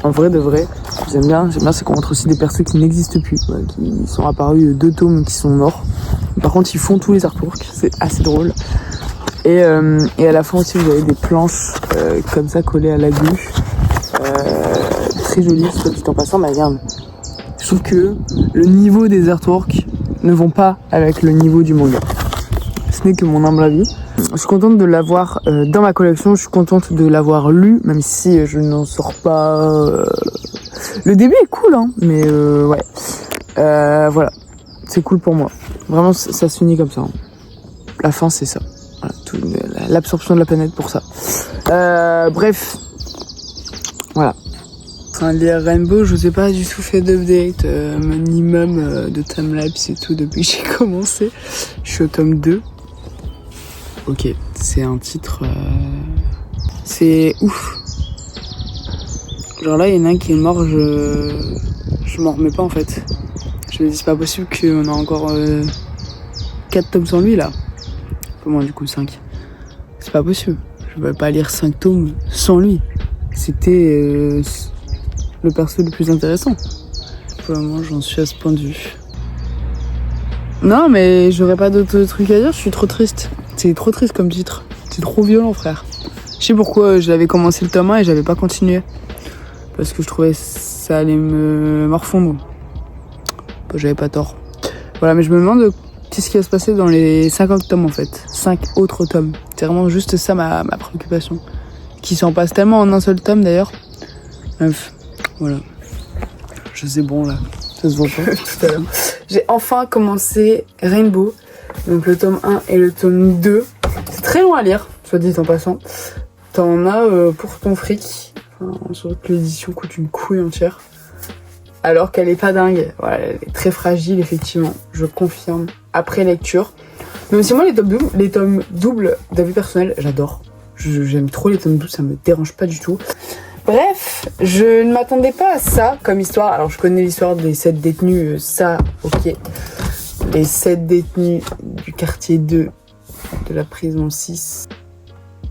En vrai de vrai. J'aime bien, c'est qu'on montre aussi des persos qui n'existent plus. Ouais, qui sont apparus 2 tomes qui sont morts. Par contre, ils font tous les artworks. C'est assez drôle. Et à la fin aussi, vous avez des planches comme ça collées à la glu. Très jolies, soit dit en passant, mais regarde. Je trouve que le niveau des artworks ne vont pas avec le niveau du manga. Ce n'est que mon humble avis. Je suis contente de l'avoir dans ma collection, je suis contente de l'avoir lu, même si je n'en sors pas... Le début est cool, hein, mais ouais. Voilà, c'est cool pour moi. Vraiment, ça se finit comme ça. Hein. La fin, c'est ça. Voilà, l'absorption de la planète pour ça. Bref. Voilà. Enfin, lire Rainbow, je vous ai pas du tout fait d'update minimum de timelapse et tout depuis que j'ai commencé. Je suis au tome 2. Ok, c'est un titre... C'est ouf. Genre là, il y en a un qui est mort, je m'en remets pas en fait. Je me dis, c'est pas possible qu'on a encore 4 tomes sans lui là. Pas moins du coup 5. C'est pas possible. Je vais pas lire 5 tomes sans lui. C'était le perso le plus intéressant. Pour le moment, j'en suis à ce point de vue. Non, mais j'aurais pas d'autres trucs à dire, je suis trop triste. C'est trop triste comme titre. C'est trop violent, frère. Je sais pourquoi j'avais commencé le tome 1 et j'avais pas continué. Parce que je trouvais que ça allait me morfondre. J'avais pas tort. Voilà, mais je me demande qu'est-ce qui va se passer dans les 50 tomes en fait. 5 autres tomes. C'est vraiment juste ça ma préoccupation. Qui s'en passe tellement en un seul tome d'ailleurs. Bref, voilà. Je sais bon là. Ça se voit pas tout à l'heure. J'ai enfin commencé Rainbow. Donc le tome 1 et le tome 2. C'est très long à lire, soit dit en passant. T'en as pour ton fric. Enfin, surtout que l'édition coûte une couille entière. Alors qu'elle est pas dingue. Voilà, elle est très fragile, effectivement. Je confirme. Après lecture. Même si moi, les tomes doubles d'avis personnel, j'adore. J'aime trop les tomes doubles, ça me dérange pas du tout. Bref, je ne m'attendais pas à ça comme histoire. Alors, je connais l'histoire des 7 détenus, ça, ok. Les 7 détenus du quartier 2 de la prison 6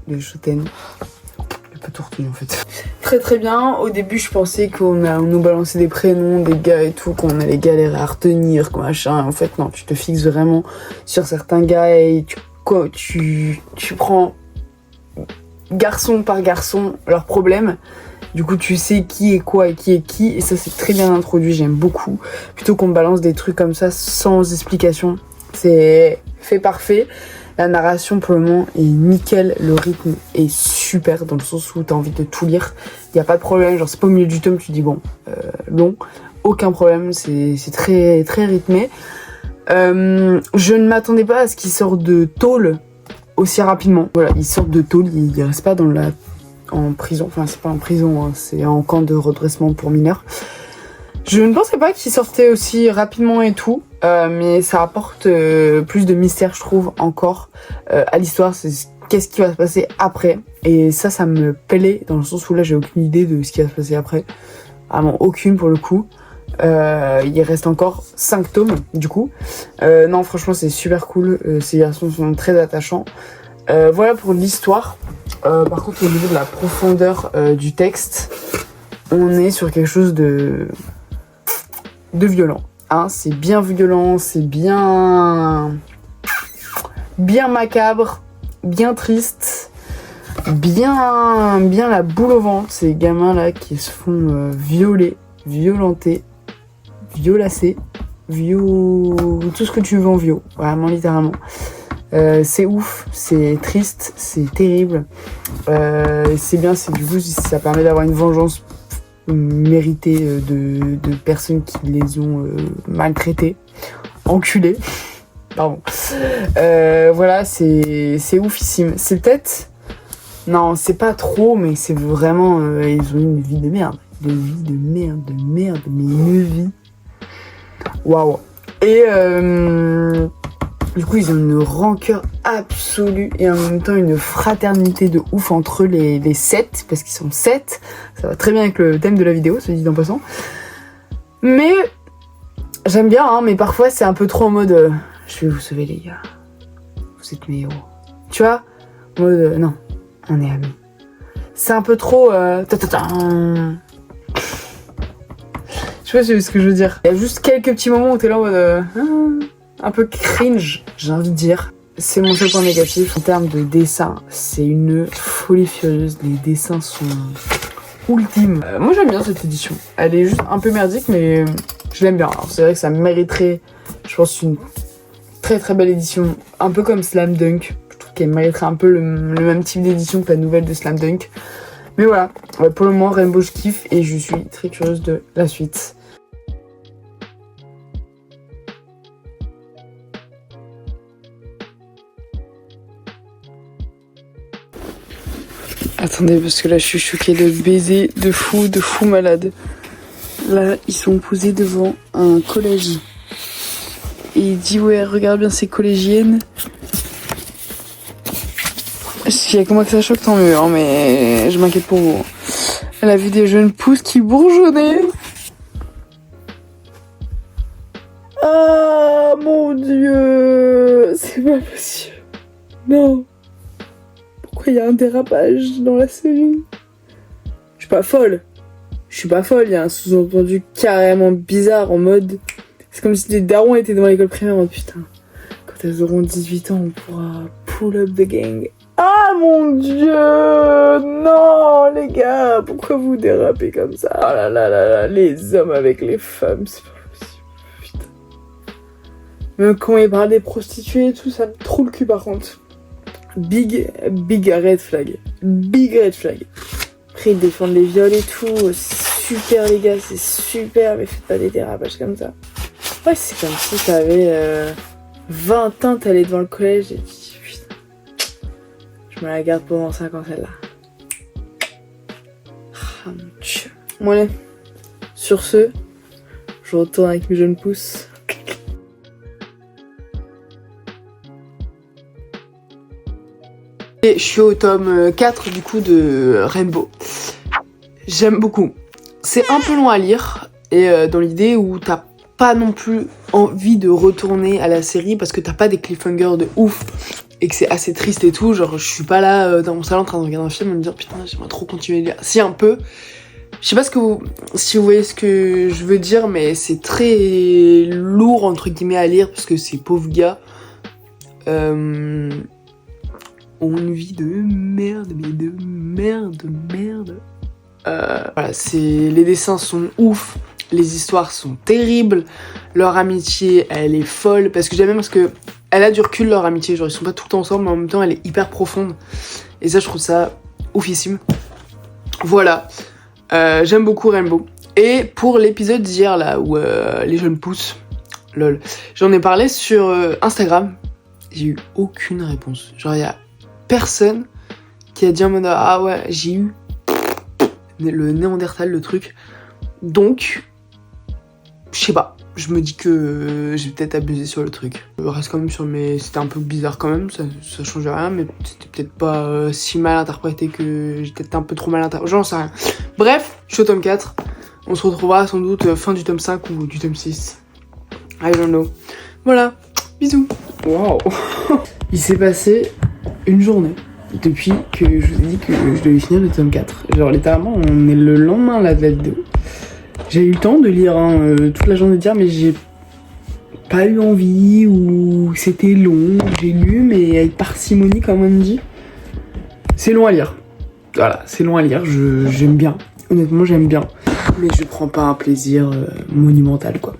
de Shoten. J'ai pas tout retenu en fait. Très très bien. Au début, je pensais qu'on nous balançait des prénoms, des gars et tout, qu'on allait galérer à retenir, quoi, machin. En fait, non, tu te fixes vraiment sur certains gars et tu prends garçon par garçon leurs problèmes. Du coup, tu sais qui est quoi et qui est qui. Et ça, c'est très bien introduit. J'aime beaucoup. Plutôt qu'on me balance des trucs comme ça sans explication. C'est fait parfait. La narration, pour le moment, est nickel. Le rythme est super. super dans le sens où t'as envie de tout lire. Y a pas de problème, genre c'est pas au milieu du tome, tu dis bon, long, aucun problème, c'est très, très rythmé. Je ne m'attendais pas à ce qu'il sorte de tôle aussi rapidement. Voilà, il sort de tôle, il reste pas en prison, enfin c'est pas en prison, hein, c'est en camp de redressement pour mineurs. Je ne pensais pas qu'il sortait aussi rapidement et tout, mais ça apporte plus de mystère, je trouve, encore à l'histoire. C'est qu'est-ce qui va se passer après. Et ça me plaît, dans le sens où là, j'ai aucune idée de ce qui va se passer après. Vraiment aucune pour le coup. Il reste encore 5 tomes, du coup. Non, franchement, c'est super cool. Ces garçons sont très attachants. Voilà pour l'histoire. Par contre, au niveau de la profondeur du texte, on est sur quelque chose de violent. Hein, c'est bien violent, c'est bien macabre, bien triste, bien la boule au ventre. Ces gamins là qui se font violer, violenter, violacer, tout ce que tu veux en viol, vraiment littéralement. C'est ouf, c'est triste, c'est terrible. C'est bien, c'est du coup ça permet d'avoir une vengeance méritée de personnes qui les ont maltraités, enculés. Pardon. Voilà, c'est oufissime. C'est peut-être... Non, c'est pas trop, mais c'est vraiment... ils ont une vie de merde. Mais une vie. Waouh. Et du coup, ils ont une rancœur absolue et en même temps une fraternité de ouf entre les 7, parce qu'ils sont 7. Ça va très bien avec le thème de la vidéo, se dit en passant. Mais j'aime bien, hein, mais parfois c'est un peu trop en mode je vais vous sauver les gars. Vous êtes mes héros. Tu vois, en mode non, on est amis. C'est un peu trop je sais pas ce que je veux dire. Il y a juste quelques petits moments où t'es là en mode un peu cringe, j'ai envie de dire. C'est mon seul point négatif. En termes de dessin, c'est une folie furieuse. Les dessins sont ultimes. Moi j'aime bien cette édition. Elle est juste un peu merdique, mais je l'aime bien. Alors, c'est vrai que ça mériterait, je pense, une très très belle édition. Un peu comme Slam Dunk. Je trouve qu'elle mériterait un peu le même type d'édition que la nouvelle de Slam Dunk. Mais voilà, pour le moment Rainbow je kiffe et je suis très curieuse de la suite. Attendez, parce que là je suis choquée de baiser de fou malade. Là, ils sont posés devant un collège. Et il dit ouais, regarde bien ces collégiennes. S'il y a que moi que ça choque, tant mieux, hein, mais je m'inquiète pour vous. Elle a vu des jeunes pousses qui bourgeonnaient. Ah mon Dieu, c'est pas possible. Non. Pourquoi il y a un dérapage dans la série? Je suis pas folle, il y a un sous-entendu carrément bizarre en mode... C'est comme si les darons étaient devant l'école primaire, oh putain. Quand elles auront 18 ans, on pourra pull up the gang. Ah mon Dieu, non les gars, pourquoi vous dérapez comme ça? Oh là là là là, les hommes avec les femmes, c'est pas possible, putain. Même quand il parle des prostituées et tout, ça me trouve le cul par contre. Big red flag. Big red flag. Après ils défendent les viols et tout, super les gars, c'est super, mais faites pas des dérapages comme ça. Ouais, c'est comme si t'avais 20 ans, t'allais devant le collège et tu dis putain, je me la garde pendant 5 ans celle-là. Ah mon Dieu. Bon allez, sur ce, je retourne avec mes jeunes pousses. Et je suis au tome 4 du coup de Rainbow. J'aime beaucoup. C'est un peu long à lire et dans l'idée où t'as pas non plus envie de retourner à la série parce que t'as pas des cliffhangers de ouf et que c'est assez triste et tout. Genre je suis pas là dans mon salon en train de regarder un film et me dire putain j'aimerais trop continuer à lire. Si un peu. Je sais pas si vous voyez ce que je veux dire, mais c'est très lourd entre guillemets à lire parce que ces pauvres gars ont une vie de merde, mais de merde. Voilà, les dessins sont ouf, les histoires sont terribles, leur amitié, elle est folle, parce que j'aime bien parce que elle a du recul leur amitié, genre ils sont pas tout le temps ensemble, mais en même temps elle est hyper profonde, et ça je trouve ça oufissime. Voilà, j'aime beaucoup Rainbow. Et pour l'épisode d'hier là où les jeunes pousses, lol, j'en ai parlé sur Instagram, j'ai eu aucune réponse. Genre y a personne qui a dit en mode ah ouais j'ai eu le Néandertal le truc. Donc je sais pas, je me dis que j'ai peut-être abusé sur le truc. Je reste quand même sur mes... C'était un peu bizarre quand même, ça changeait rien, mais c'était peut-être pas si mal interprété que... J'ai peut-être un peu trop mal interprété, j'en sais rien. Bref, je suis au tome 4, on se retrouvera sans doute fin du tome 5 ou du tome 6. I don't know. Voilà, bisous. Waouh. Il s'est passé une journée depuis que je vous ai dit que je devais finir le tome 4. Genre littéralement, on est le lendemain là de la vidéo. J'ai eu le temps de lire toute la journée d'hier, mais j'ai pas eu envie ou c'était long. J'ai lu, mais avec parcimonie, comme on dit. C'est long à lire. Voilà, c'est long à lire. J'aime bien. Honnêtement, j'aime bien. Mais je prends pas un plaisir monumental, quoi.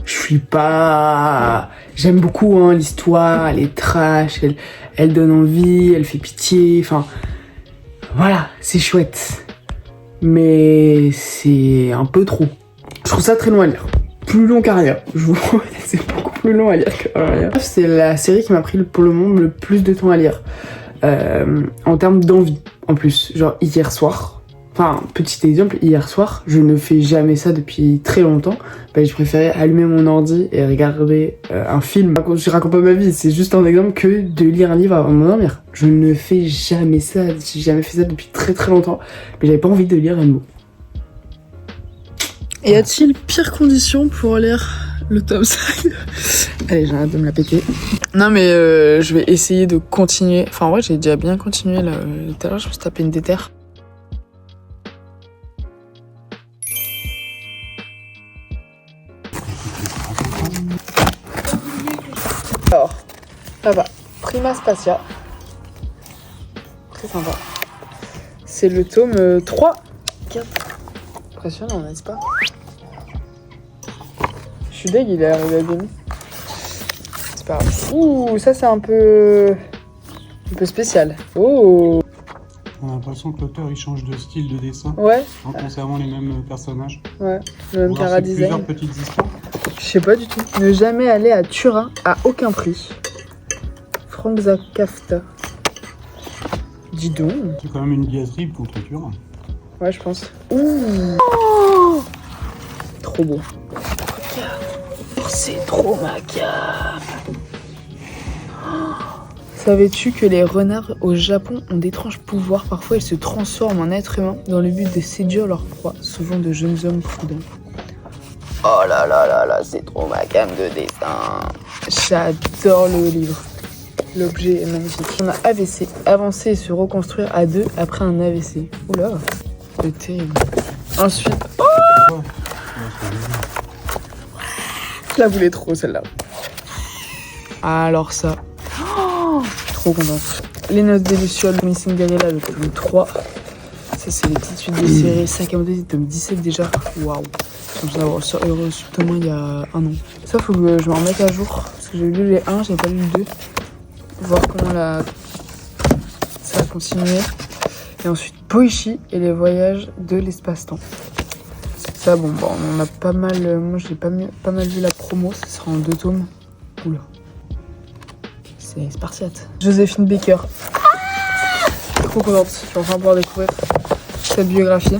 Je suis pas... J'aime beaucoup hein, l'histoire, elle est trash, elle donne envie, elle fait pitié, enfin... Voilà, c'est chouette. Mais c'est un peu trop. Je trouve ça très long à lire. Plus long qu'Aria. Je vous promets, c'est beaucoup plus long à lire qu'Aria. C'est la série qui m'a pris pour le moment le plus de temps à lire. En termes d'envie, en plus. Genre hier soir... Enfin, petit exemple, hier soir, je ne fais jamais ça depuis très longtemps. Bah, je préférais allumer mon ordi et regarder un film. Je raconte pas ma vie, c'est juste un exemple que de lire un livre avant de m'endormir. Je ne fais jamais ça, j'ai jamais fait ça depuis très très longtemps. Mais j'avais pas envie de lire Rainbow. Y a-t-il pire condition pour lire le tome 5 ? Allez, j'arrête de me la péter. Non mais je vais essayer de continuer. Enfin en vrai j'ai déjà bien continué là. Tout à l'heure je me suis tapé une déterre. Alors, ça va. Prima Spacia. Très sympa. C'est le tome 3. 4. Impressionnant, n'est-ce pas ? Je suis deg, il est arrivé à demi. C'est pas grave. Ouh, ça c'est un peu spécial. Oh. On a l'impression que l'auteur il change de style de dessin. Ouais. En conservant les mêmes personnages. Ouais. Le même cara design. Plusieurs petites histoires. Je sais pas du tout. Ne jamais aller à Turin à aucun prix. Frank Zakafta. Dis donc. C'est quand même une diatribe contre Turin. Ouais, je pense. Ouh. Oh, trop beau. Regarde. Oh, c'est trop macabre. Savais-tu que les renards au Japon ont d'étranges pouvoirs? Parfois, ils se transforment en êtres humains dans le but de séduire leur proie, souvent de jeunes hommes prudents. Oh là là là là, c'est trop macabre de dessin. J'adore le livre. L'objet est magnifique. On a AVC, avancer et se reconstruire à deux après un AVC. Oula, c'est terrible. Ensuite, oh, je la voulais trop celle-là. Alors ça, oh, trop contente. Les notes des Lucioles, Miss Cinderella, le tome 3. Ça c'est les petites suites de série. Sakamoto, tome 17 déjà. Waouh. Je suis d'avoir sur Euro sur tome 1 il y a un an. Ça faut que je m'en remette à jour. Parce que j'ai lu les 1, j'ai pas lu le 2. Voir comment ça a continué. Et ensuite Poichi et les voyages de l'espace-temps. Ça bon, on en a pas mal. Moi j'ai pas mal vu la promo. Ça sera en 2 tomes. Oula. C'est spartiate. Joséphine Baker. Trop contente. Je suis enfin pouvoir découvrir sa biographie.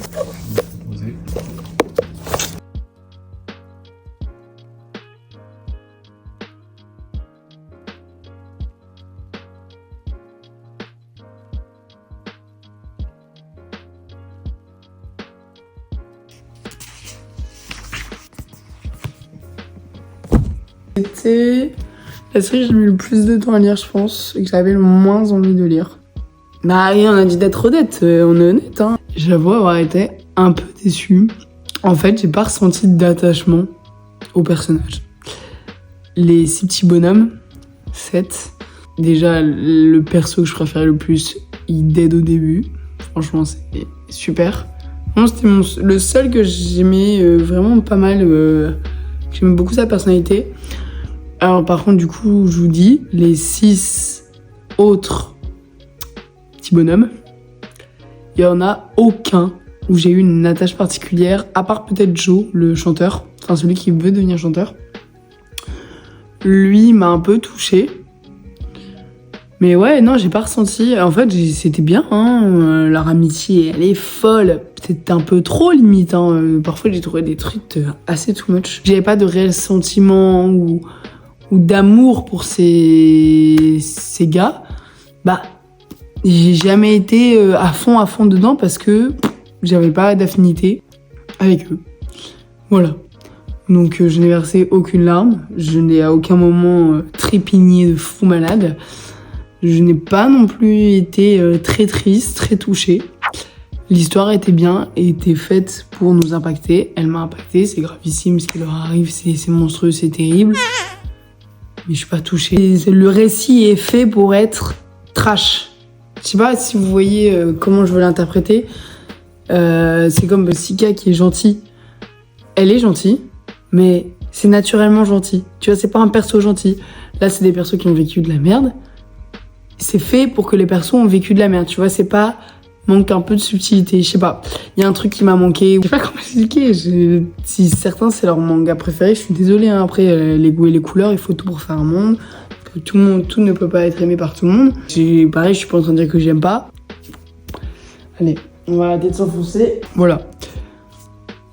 C'était la série que j'ai mis le plus de temps à lire, je pense, et que j'avais le moins envie de lire. Bah, on a dit d'être honnête, on est honnête, hein. J'avoue avoir été un peu déçue. En fait, j'ai pas ressenti d'attachement au personnage. Les 6 petits bonhommes, 7. Déjà, le perso que je préférais le plus, il dead au début. Franchement, c'est super. Moi, c'était le seul que j'aimais vraiment pas mal. J'aimais beaucoup sa personnalité. Alors par contre, du coup, je vous dis, les 6 autres petits bonhommes, il y en a aucun où j'ai eu une attache particulière, à part peut-être Joe, le chanteur, enfin celui qui veut devenir chanteur. Lui m'a un peu touchée. Mais ouais, non, j'ai pas ressenti. En fait, c'était bien, hein. Leur amitié, elle est folle. C'était un peu trop limite, hein. Parfois, j'ai trouvé des trucs assez too much. J'avais pas de réel sentiment ou d'amour pour ces gars. Bah, j'ai jamais été à fond dedans parce que j'avais pas d'affinité avec eux. Voilà. Donc, je n'ai versé aucune larme. Je n'ai à aucun moment trépigné de fou malade. Je n'ai pas non plus été très triste, très touchée. L'histoire était bien et était faite pour nous impacter. Elle m'a impactée, c'est gravissime ce qui leur arrive, c'est monstrueux, c'est terrible. Mais je suis pas touchée. Le récit est fait pour être trash. Je sais pas si vous voyez comment je veux l'interpréter. C'est comme Sika qui est gentille. Elle est gentille, mais c'est naturellement gentil. Tu vois, c'est pas un perso gentil. Là, c'est des persos qui ont vécu de la merde. C'est fait pour que les persos ont vécu de la merde, tu vois, c'est pas... manque un peu de subtilité, je sais pas. Il y a un truc qui m'a manqué, je sais pas comment expliquer. Si certains c'est leur manga préféré, je suis désolée, hein. Après les goûts et les couleurs, il faut tout pour faire un monde. Tout ne peut pas être aimé par tout le monde. Pareil, je suis pas en train de dire que j'aime pas. Allez, on va arrêter de s'enfoncer. Voilà.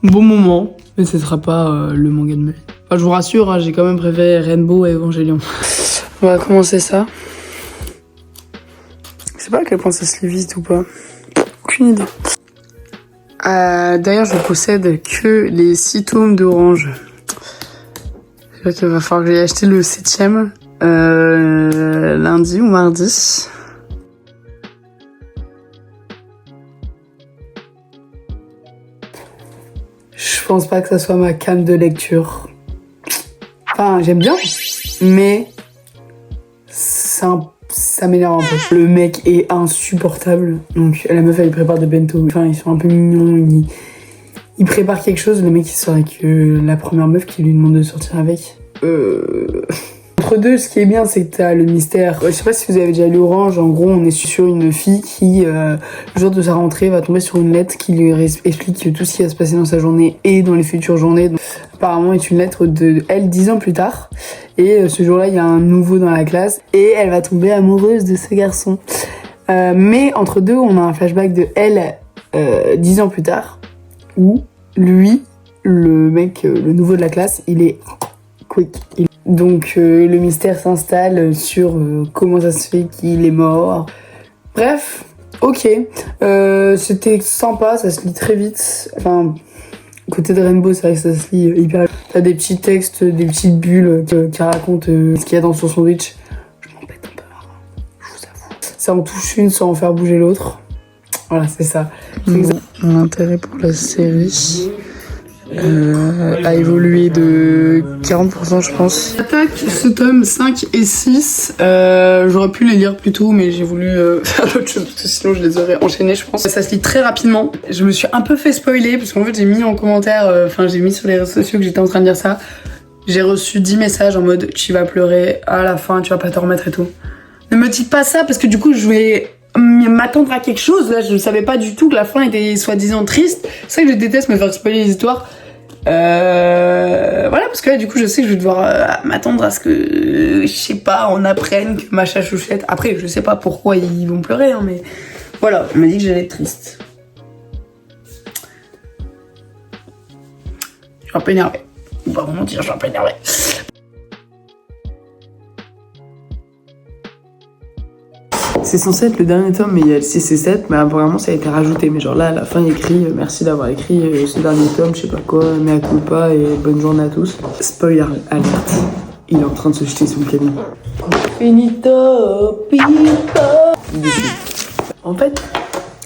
Bon moment, mais ce sera pas le manga de ma vie. Enfin, je vous rassure, hein, j'ai quand même préféré Rainbow et Evangelion. On va commencer ça. Je sais pas à quel point ça se lit vite ou pas. Aucune idée. D'ailleurs, je possède que les 6 tomes d'Orange. Je crois qu'il va falloir que j'aille acheter le 7ème lundi ou mardi. Je pense pas que ça soit ma came de lecture. Enfin, j'aime bien, mais ça m'énerve un peu. Le mec est insupportable. Donc la meuf elle prépare des bento. Enfin ils sont un peu mignons. Il prépare quelque chose. Le mec il sort avec la première meuf qui lui demande de sortir avec. Entre deux, ce qui est bien, c'est que t'as le mystère. Je sais pas si vous avez déjà lu Orange. En gros, on est sur une fille qui, le jour de sa rentrée, va tomber sur une lettre qui lui explique tout ce qui va se passer dans sa journée et dans les futures journées. Donc, apparemment, c'est une lettre de elle 10 ans plus tard. Et ce jour-là, il y a un nouveau dans la classe et elle va tomber amoureuse de ce garçon. Mais entre deux, on a un flashback de elle 10 ans plus tard où lui, le mec, le nouveau de la classe, il est quick. Donc le mystère s'installe sur comment ça se fait qu'il est mort. Bref, ok. C'était sympa, ça se lit très vite. Enfin, côté de Rainbow, c'est vrai que ça se lit hyper... T'as des petits textes, des petites bulles qui racontent ce qu'il y a dans son sandwich. Je m'en pète un peu marre, je vous avoue. Ça en touche une sans en faire bouger l'autre. Voilà, c'est ça. Mon intérêt pour la série... a évolué de 40% je pense. J'attaque ce tome 5 et 6. J'aurais pu les lire plus tôt mais j'ai voulu faire autre chose parce que sinon je les aurais enchaînés je pense. Ça se lit très rapidement. Je me suis un peu fait spoiler parce qu'en fait j'ai mis en commentaire, j'ai mis sur les réseaux sociaux que j'étais en train de lire ça. J'ai reçu 10 messages en mode tu vas pleurer à la fin, tu vas pas te remettre et tout. Ne me dites pas ça parce que du coup je vais m'attendre à quelque chose. Là je savais pas du tout que la fin était soi-disant triste. C'est ça que je déteste me faire spoiler les histoires. Voilà, parce que là du coup je sais que je vais devoir m'attendre à ce que je sais pas, on apprenne que Macha Chouchette. Après je sais pas pourquoi ils vont pleurer hein, mais voilà, on m'a dit que j'allais être triste. Je suis un peu énervée. On va vraiment dire, je suis un peu énervée. C'est censé être le dernier tome, mais il y a le 6 et 7, mais apparemment ça a été rajouté. Mais genre là, à la fin, il écrit merci d'avoir écrit ce dernier tome, je sais pas quoi, mea culpa et bonne journée à tous. Spoiler alert, il est en train de se jeter sous le camion. Finito, pinto. En fait,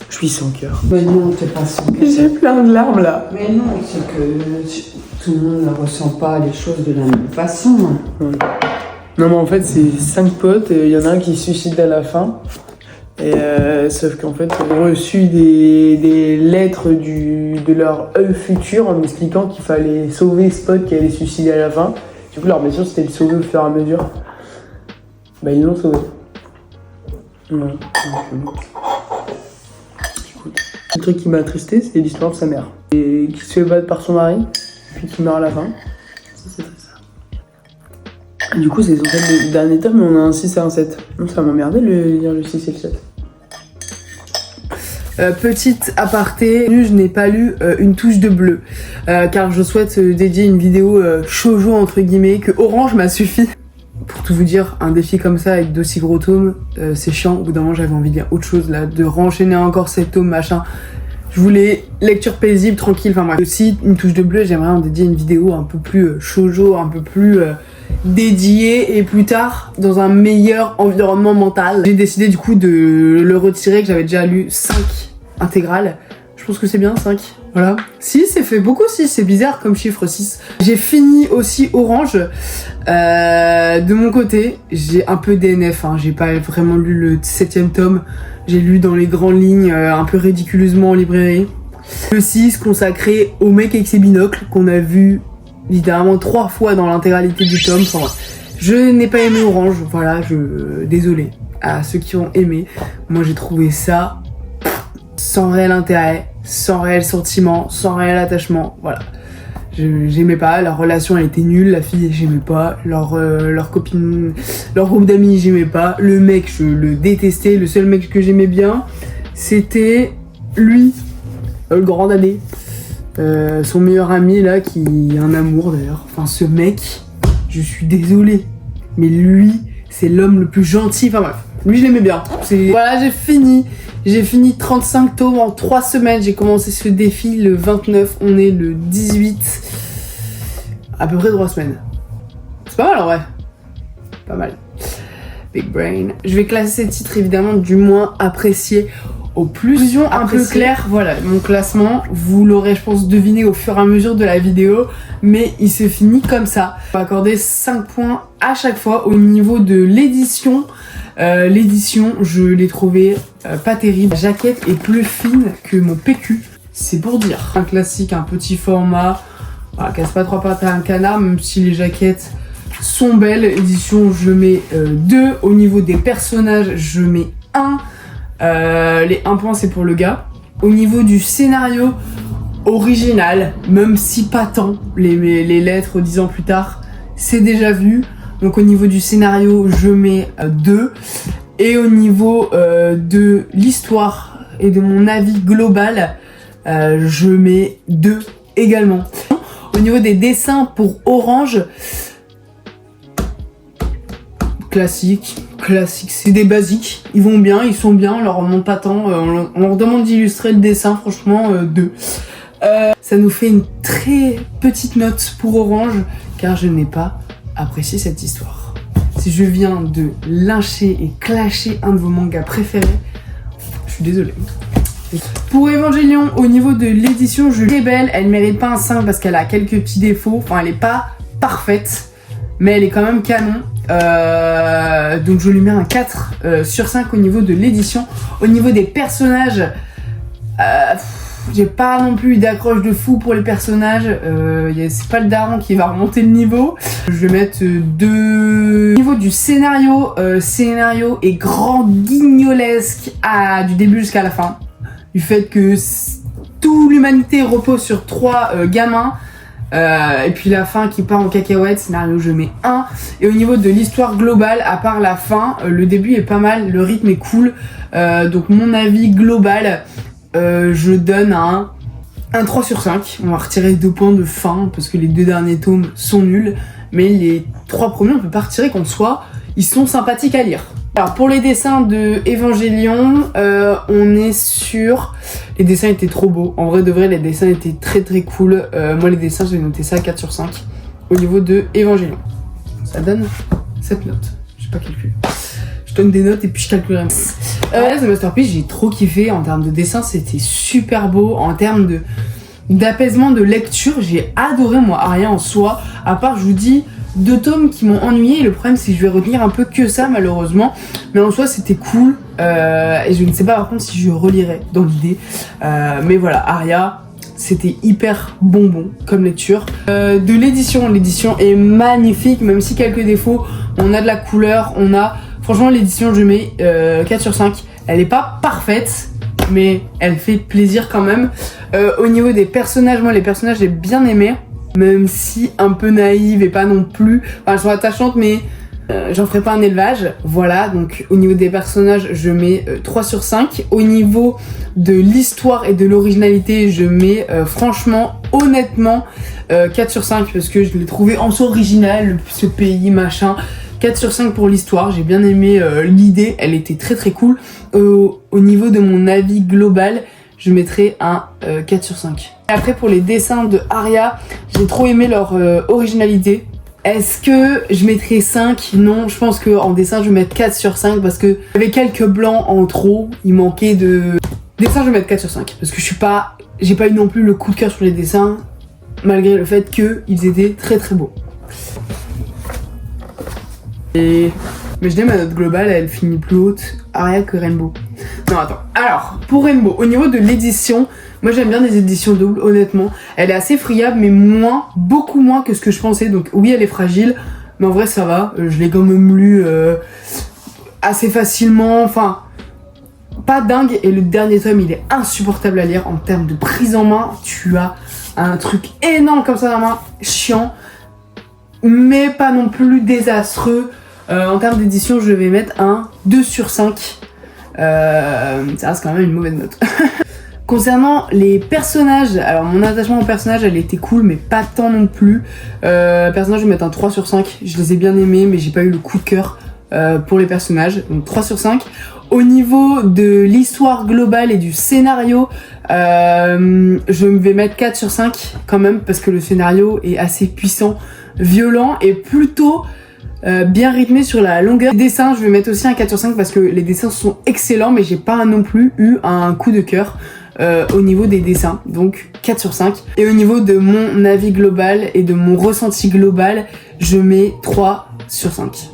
je suis sans cœur. Mais non, t'es pas sans cœur. J'ai plein de larmes là. Mais non, c'est que tout le monde ne ressent pas les choses de la même façon. Ouais. Non mais en fait c'est 5 potes, il y en a un qui se suicide à la fin. Et sauf qu'en fait ils ont reçu des lettres de leur œil futur en m'expliquant qu'il fallait sauver Spot qui allait se suicider à la fin. Du coup leur mission c'était de le sauver au fur et à mesure. Bah ils l'ont sauvé. Ouais. Écoute. Le truc qui m'a attristé, c'est l'histoire de sa mère. Et qui se fait battre par son mari, puis qui meurt à la fin. Ça, c'est triste. Et du coup, c'est censé être le dernier tome, mais on a un 6 et un 7. Donc ça m'emmerdait de lire le 6 et le 7. Petite aparté, je n'ai pas lu Une touche de bleu, car je souhaite dédier une vidéo shoujo entre guillemets, que Orange m'a suffi. Pour tout vous dire, un défi comme ça avec d'aussi gros tomes, c'est chiant. Au bout d'un moment, j'avais envie de lire autre chose là, de renchaîner encore 7 tomes, machin. Je voulais lecture paisible, tranquille, enfin bref. Aussi, Une touche de bleu, j'aimerais en dédier une vidéo un peu plus shoujo, un peu plus dédiée, et plus tard, dans un meilleur environnement mental. J'ai décidé du coup de le retirer, que j'avais déjà lu 5 intégrales. Je pense que c'est bien, 5. Voilà. 6, c'est fait beaucoup 6, c'est bizarre comme chiffre 6. J'ai fini aussi Orange. De mon côté, j'ai un peu DNF, hein. J'ai pas vraiment lu le 7ème tome. J'ai lu dans les grandes lignes, un peu ridiculeusement en librairie. Le 6 consacré au mec avec ses binocles, qu'on a vu littéralement 3 fois dans l'intégralité du tome. Enfin, je n'ai pas aimé Orange, voilà, désolé à ceux qui ont aimé. Moi j'ai trouvé ça sans réel intérêt, sans réel sentiment, sans réel attachement, voilà. J'aimais pas, leur relation elle était nulle, la fille j'aimais pas, leur copine, leur groupe d'amis j'aimais pas, le mec je le détestais, le seul mec que j'aimais bien c'était lui, le grand dadé, son meilleur ami là qui est un amour d'ailleurs, enfin ce mec, je suis désolée, mais lui c'est l'homme le plus gentil, enfin bref, lui je l'aimais bien. Voilà, j'ai fini 35 tomes en 3 semaines. J'ai commencé ce défi le 29, on est le 18. À peu près 3 semaines. C'est pas mal en vrai. Pas mal. Big brain. Je vais classer ces titres évidemment du moins appréciés au plus. Vision un peu claire, voilà, mon classement. Vous l'aurez je pense deviné au fur et à mesure de la vidéo. Mais il se finit comme ça. On va accorder 5 points à chaque fois au niveau de l'édition. L'édition, je l'ai trouvée pas terrible. La jaquette est plus fine que mon PQ, c'est pour dire. Un classique, un petit format, voilà, casse pas 3 pattes à un canard, même si les jaquettes sont belles. Édition, je mets 2. Au niveau des personnages, je mets 1. Les 1 point, c'est pour le gars. Au niveau du scénario, original, même si pas tant. Les lettres 10 ans plus tard, c'est déjà vu. Donc au niveau du scénario, je mets 2. Et au niveau de l'histoire et de mon avis global, je mets 2 également. Au niveau des dessins pour Orange, classique, c'est des basiques. Ils vont bien, ils sont bien, on leur demande pas tant. On leur demande d'illustrer le dessin, franchement 2. Ça nous fait une très petite note pour Orange, car je n'ai pas apprécier cette histoire. Si je viens de lyncher et clasher un de vos mangas préférés, je suis désolée. Pour Evangelion, au niveau de l'édition, je l'ai belle, elle mérite pas un 5 parce qu'elle a quelques petits défauts, enfin elle est pas parfaite, mais elle est quand même canon. Donc je lui mets un 4 sur 5 au niveau de l'édition. Au niveau des personnages, j'ai pas non plus d'accroche de fou pour les personnages, c'est pas le daron qui va remonter le niveau. Je vais mettre 2. Au niveau du scénario, scénario est grand guignolesque du début jusqu'à la fin. Du fait que toute l'humanité repose sur 3 gamins, et puis la fin qui part en cacahuète, scénario je mets 1. Et au niveau de l'histoire globale, à part la fin, le début est pas mal, le rythme est cool, donc mon avis global, je donne un 3 sur 5. On va retirer 2 points de fin parce que les 2 derniers tomes sont nuls, mais les 3 premiers on peut pas retirer qu'en soi ils sont sympathiques à lire. Alors pour les dessins de Evangelion, on est sur... Les dessins étaient trop beaux, en vrai de vrai les dessins étaient très très cool. Moi les dessins je vais noter ça à 4 sur 5 au niveau de Evangelion. Ça donne 7 notes, j'ai pas calculé. Je donne des notes et puis je calculerai. The Masterpiece, j'ai trop kiffé en termes de dessin, c'était super beau. En termes d'apaisement de lecture, j'ai adoré moi Aria en soi. À part, je vous dis, 2 tomes qui m'ont ennuyé. Le problème, c'est que je vais retenir un peu que ça malheureusement. Mais en soi, c'était cool. Et je ne sais pas par contre si je relirai dans l'idée. Mais voilà, Aria, c'était hyper bonbon comme lecture. De l'édition est magnifique, même si quelques défauts. On a de la couleur, on a... Franchement l'édition je mets 4 sur 5. Elle est pas parfaite, mais elle fait plaisir quand même. Au niveau des personnages, moi les personnages j'ai bien aimé, même si un peu naïve et pas non plus, enfin elles sont attachantes mais j'en ferai pas un élevage. Voilà, donc au niveau des personnages je mets 3 sur 5. Au niveau de l'histoire et de l'originalité je mets franchement, honnêtement 4 sur 5 parce que je l'ai trouvé en soi original, ce pays machin. 4 sur 5 pour l'histoire, j'ai bien aimé l'idée, elle était très très cool. Au niveau de mon avis global, je mettrai un 4 sur 5. Et après pour les dessins de Aria, j'ai trop aimé leur originalité. Est-ce que je mettrais 5? Non, je pense qu'en dessin je vais mettre 4 sur 5 parce que j'avais quelques blancs en trop, il manquait de... Dessin je vais mettre 4 sur 5 parce que j'ai pas eu non plus le coup de cœur sur les dessins malgré le fait qu'ils étaient très très beaux. Mais je dis ma note globale elle finit plus haute Aria que Rainbow. Non attends, alors pour Rainbow, au niveau de l'édition, moi j'aime bien les éditions doubles honnêtement. Elle est assez friable mais beaucoup moins que ce que je pensais. Donc oui elle est fragile mais en vrai ça va, je l'ai quand même lu assez facilement, enfin pas dingue. Et le dernier tome il est insupportable à lire en termes de prise en main. Tu as un truc énorme comme ça dans la main, chiant mais pas non plus désastreux. En termes d'édition, je vais mettre un 2 sur 5. Ça reste quand même une mauvaise note. Concernant les personnages, alors mon attachement aux personnages, elle était cool, mais pas tant non plus. Personnages, je vais mettre un 3 sur 5. Je les ai bien aimés, mais j'ai pas eu le coup de cœur pour les personnages. Donc 3 sur 5. Au niveau de l'histoire globale et du scénario, je vais mettre 4 sur 5 quand même, parce que le scénario est assez puissant, violent et plutôt... bien rythmé sur la longueur. Les dessins, je vais mettre aussi un 4 sur 5 parce que les dessins sont excellents, mais j'ai pas non plus eu un coup de cœur au niveau des dessins, donc 4 sur 5. Et au niveau de mon avis global et de mon ressenti global, je mets 3 sur 5.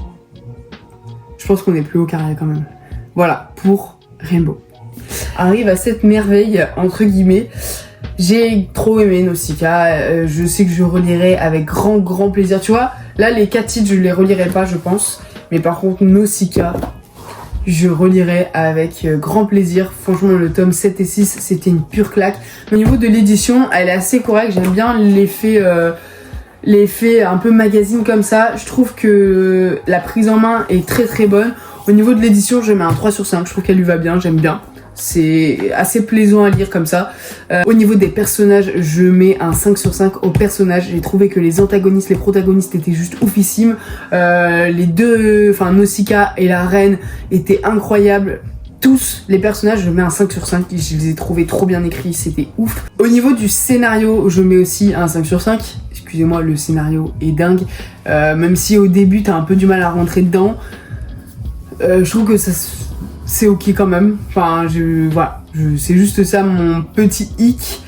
Je pense qu'on est plus haut carré quand même. Voilà pour Rainbow. Arrive à cette merveille, entre guillemets. J'ai trop aimé Nausicaa, je sais que je relirai avec grand plaisir. Tu vois, là les 4 titres je les relirai pas je pense, mais par contre Nausicaa, je relirai avec grand plaisir. Franchement le tome 7 et 6 c'était une pure claque. Au niveau de l'édition, elle est assez correcte, j'aime bien l'effet un peu magazine comme ça. Je trouve que la prise en main est très bonne. Au niveau de l'édition, je mets un 3 sur 5, je trouve qu'elle lui va bien, j'aime bien. C'est assez plaisant à lire comme ça. Au niveau des personnages, je mets un 5 sur 5 aux personnages. J'ai trouvé que les antagonistes, les protagonistes étaient juste oufissimes. Les deux, enfin Nausicaa et la reine étaient incroyables. Tous les personnages, je mets un 5 sur 5. Je les ai trouvés trop bien écrits, c'était ouf. Au niveau du scénario, je mets aussi un 5 sur 5. Excusez-moi, le scénario est dingue. Même si au début, t'as un peu du mal à rentrer dedans. Je trouve que ça... c'est ok quand même, enfin voilà, c'est juste ça mon petit hic.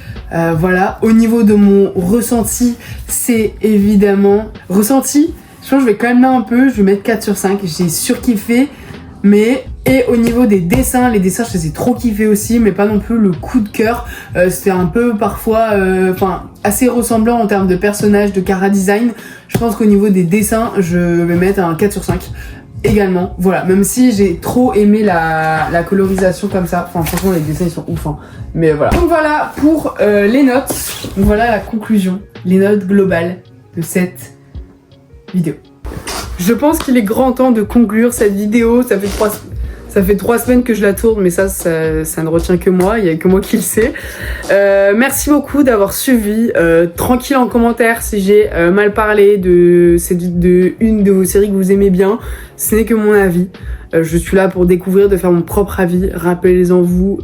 Voilà, au niveau de mon ressenti, c'est évidemment... Ressenti, je pense que je vais quand même là un peu, je vais mettre 4 sur 5, j'ai surkiffé, mais... Et au niveau des dessins, les dessins je les ai trop kiffés aussi, mais pas non plus le coup de cœur. C'était un peu parfois, assez ressemblant en termes de personnages, de chara design. Je pense qu'au niveau des dessins, je vais mettre un 4 sur 5. Également, voilà, même si j'ai trop aimé la colorisation comme ça, enfin franchement les dessins ils sont ouf hein. Mais voilà. Donc voilà pour les notes, donc voilà la conclusion, les notes globales de cette vidéo. Je pense qu'il est grand temps de conclure cette vidéo, ça fait 3 semaines que je la tourne, mais ça ne retient que moi, il n'y a que moi qui le sais. Merci beaucoup d'avoir suivi. Tranquille en commentaire si j'ai mal parlé de une de vos séries que vous aimez bien. Ce n'est que mon avis. Je suis là pour découvrir, de faire mon propre avis. Rappelez-en vous,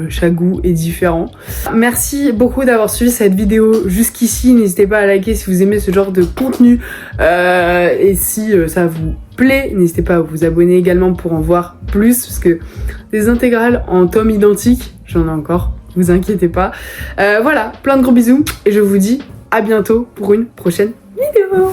chaque goût est différent. Merci beaucoup d'avoir suivi cette vidéo jusqu'ici. N'hésitez pas à liker si vous aimez ce genre de contenu. Et si ça vous plaît, n'hésitez pas à vous abonner également pour en voir plus. Parce que des intégrales en tomes identiques, j'en ai encore. Vous inquiétez pas. Voilà, plein de gros bisous. Et je vous dis à bientôt pour une prochaine vidéo.